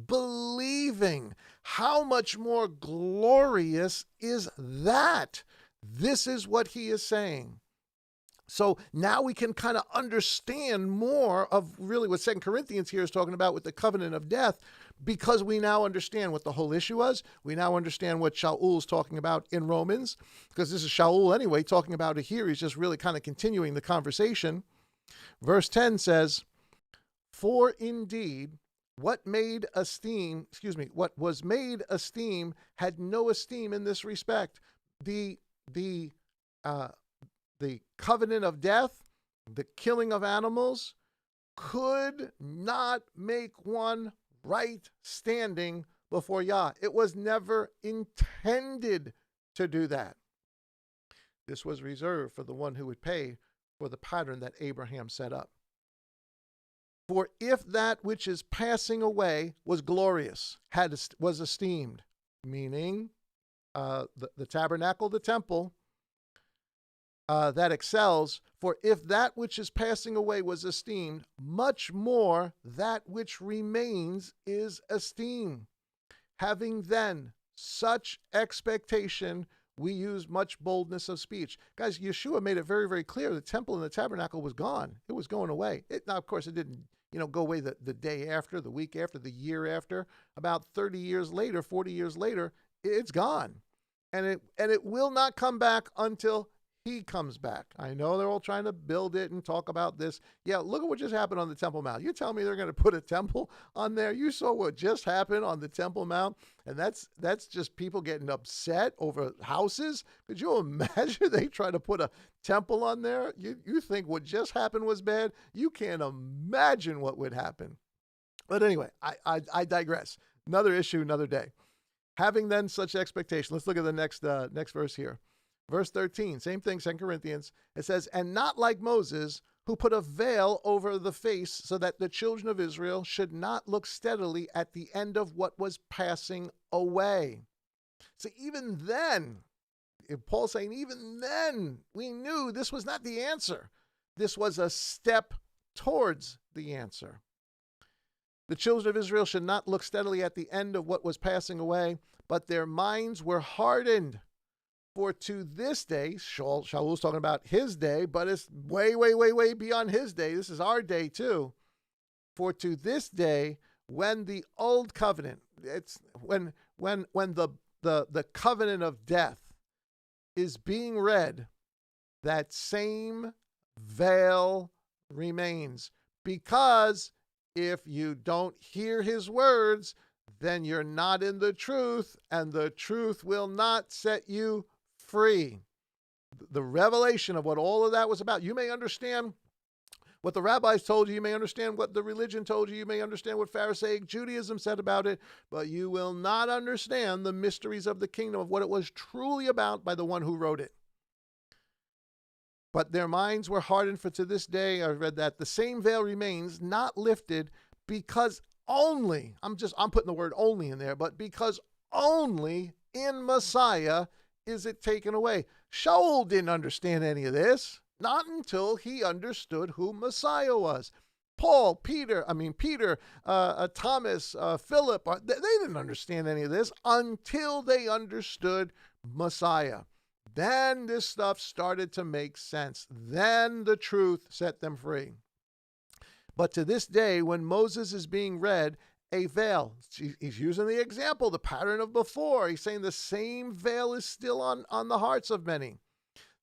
believing. How much more glorious is that? This is what he is saying. So now we can kind of understand more of really what 2 Corinthians here is talking about with the covenant of death, because we now understand what the whole issue was. We now understand what Shaul is talking about in Romans, because this is Shaul anyway, talking about it here. He's just really kind of continuing the conversation. Verse 10 says, for indeed, what was made esteem had no esteem in this respect. The covenant of death, the killing of animals, could not make one right standing before Yah. It was never intended to do that. This was reserved for the one who would pay for the pattern that Abraham set up. For if that which is passing away was glorious, was esteemed, meaning the tabernacle, the temple, that excels, for if that which is passing away was esteemed, much more that which remains is esteemed. Having then such expectation, we use much boldness of speech. Guys, Yeshua made it very, very clear the temple and the tabernacle was gone. It was going away. Now, of course, it didn't go away the day after, the week after, the year after. About 30 years later, 40 years later, it's gone. And it will not come back until he comes back. I know they're all trying to build it and talk about this. Yeah, look at what just happened on the Temple Mount. You tell me they're going to put a temple on there? You saw what just happened on the Temple Mount, and that's just people getting upset over houses. Could you imagine they try to put a temple on there? You think what just happened was bad? You can't imagine what would happen. But anyway, I digress. Another issue, another day. Having then such expectation. Let's look at the next verse here. Verse 13, same thing, 2 Corinthians. It says, and not like Moses, who put a veil over the face so that the children of Israel should not look steadily at the end of what was passing away. So even then, Paul's saying, even then, we knew this was not the answer. This was a step towards the answer. The children of Israel should not look steadily at the end of what was passing away, but their minds were hardened. For to this day, Shaul's talking about his day, but it's way, way, way, way beyond his day. This is our day too. For to this day, when the old covenant, it's when the covenant of death is being read, that same veil remains. Because if you don't hear his words, then you're not in the truth, and the truth will not set you free. The revelation of what all of that was about. You may understand what the rabbis told you. You may understand what the religion told you. You may understand what Pharisaic Judaism said about it, but you will not understand the mysteries of the kingdom, of what it was truly about by the one who wrote it. But their minds were hardened, for to this day, I read that, the same veil remains, not lifted, because only, I'm putting the word only in there, but because only in Messiah is it taken away. Shaul didn't understand any of this, not until he understood who Messiah was. Paul, Peter, Thomas, Philip, they didn't understand any of this until they understood Messiah. Then this stuff started to make sense. Then the truth set them free. But to this day, when Moses is being read, a veil, he's using the example, the pattern of before. He's saying the same veil is still on the hearts of many.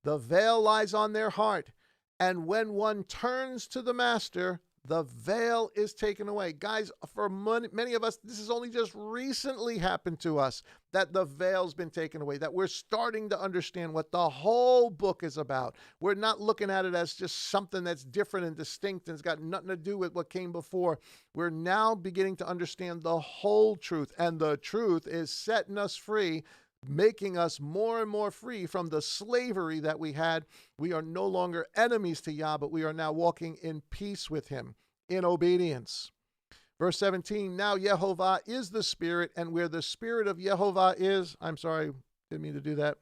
The veil lies on their heart. And when one turns to the master, the veil is taken away. Guys, for many of us, this has only just recently happened to us, that the veil's been taken away, that we're starting to understand what the whole book is about. We're not looking at it as just something that's different and distinct and it's got nothing to do with what came before. We're now beginning to understand the whole truth, and the truth is setting us free, making us more and more free from the slavery that we had. We are no longer enemies to Yah, but we are now walking in peace with him, in obedience. Verse 17, now Yehovah is the Spirit, and where the Spirit of Yehovah is, I'm sorry, didn't mean to do that.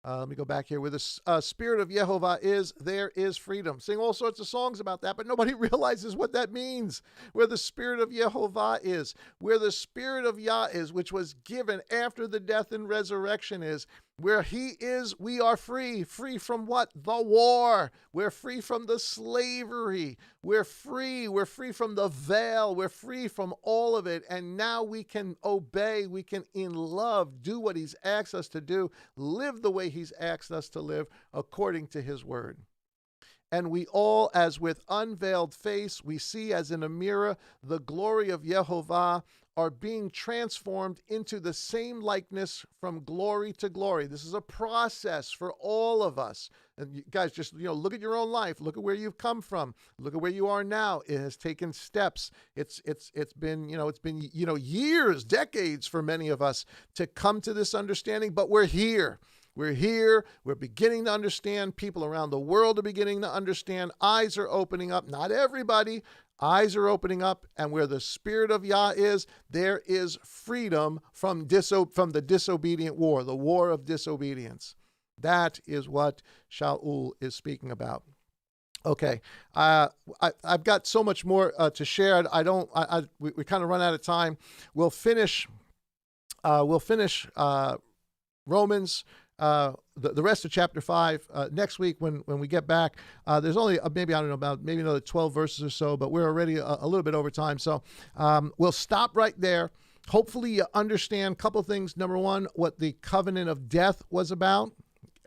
Let me go back here. Where the Spirit of Yehovah is, there is freedom. Sing all sorts of songs about that, but nobody realizes what that means. Where the Spirit of Yehovah is, where the Spirit of Yah is, which was given after the death and resurrection is, where he is, we are free. Free from what? The war. We're free from the slavery. We're free. We're free from the veil. We're free from all of it. And now we can obey. We can, in love, do what he's asked us to do. Live the way he's asked us to live according to his word. And we all, as with unveiled face, we see as in a mirror the glory of Yehovah, are being transformed into the same likeness from glory to glory. This is a process for all of us. And you guys, just look at your own life. Look at where you've come from. Look at where you are now. It has taken steps. It's been years, decades for many of us to come to this understanding. But we're here. We're here. We're beginning to understand. People around the world are beginning to understand. Eyes are opening up. Not everybody. Eyes are opening up, and where the Spirit of Yah is, there is freedom from the disobedient war, the war of disobedience. That is what Shaul is speaking about. Okay, I've got so much more to share. We kind of run out of time. We'll finish Romans. The rest of chapter 5 next week when we get back. There's only maybe another 12 verses or so, but we're already a little bit over time. So we'll stop right there. Hopefully you understand a couple things. Number one, what the covenant of death was about.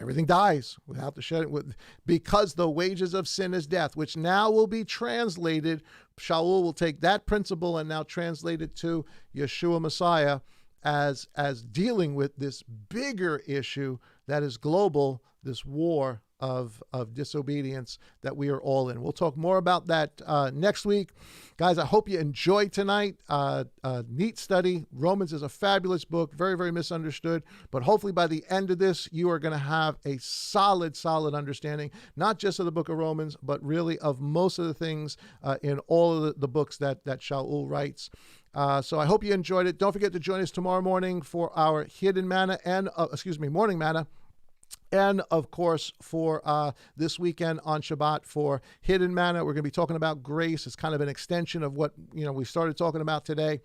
Everything dies without the shedding, because the wages of sin is death, which now will be translated. Shaul will take that principle and now translate it to Yeshua Messiah as dealing with this bigger issue that is global, this war of disobedience that we are all in. We'll talk more about that next week. Guys, I hope you enjoyed tonight. Neat study. Romans is a fabulous book, very, very misunderstood. But hopefully by the end of this, you are going to have a solid understanding, not just of the book of Romans, but really of most of the things in all of the books that Shaul writes. So I hope you enjoyed it. Don't forget to join us tomorrow morning for our hidden manna and morning manna. And of course, for this weekend on Shabbat for Hidden Manna, we're going to be talking about grace. It's kind of an extension of what we started talking about today.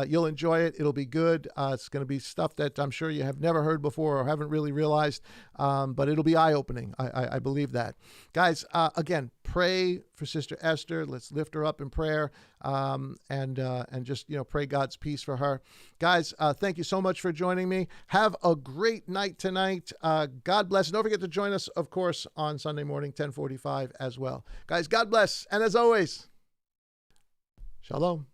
You'll enjoy it. It'll be good. It's going to be stuff that I'm sure you have never heard before or haven't really realized, but it'll be eye-opening. I believe that. Guys, again, pray for Sister Esther. Let's lift her up in prayer and just pray God's peace for her. Guys, thank you so much for joining me. Have a great night tonight. God bless. Don't forget to join us, of course, on Sunday morning, 10:45 as well. Guys, God bless. And as always, Shalom.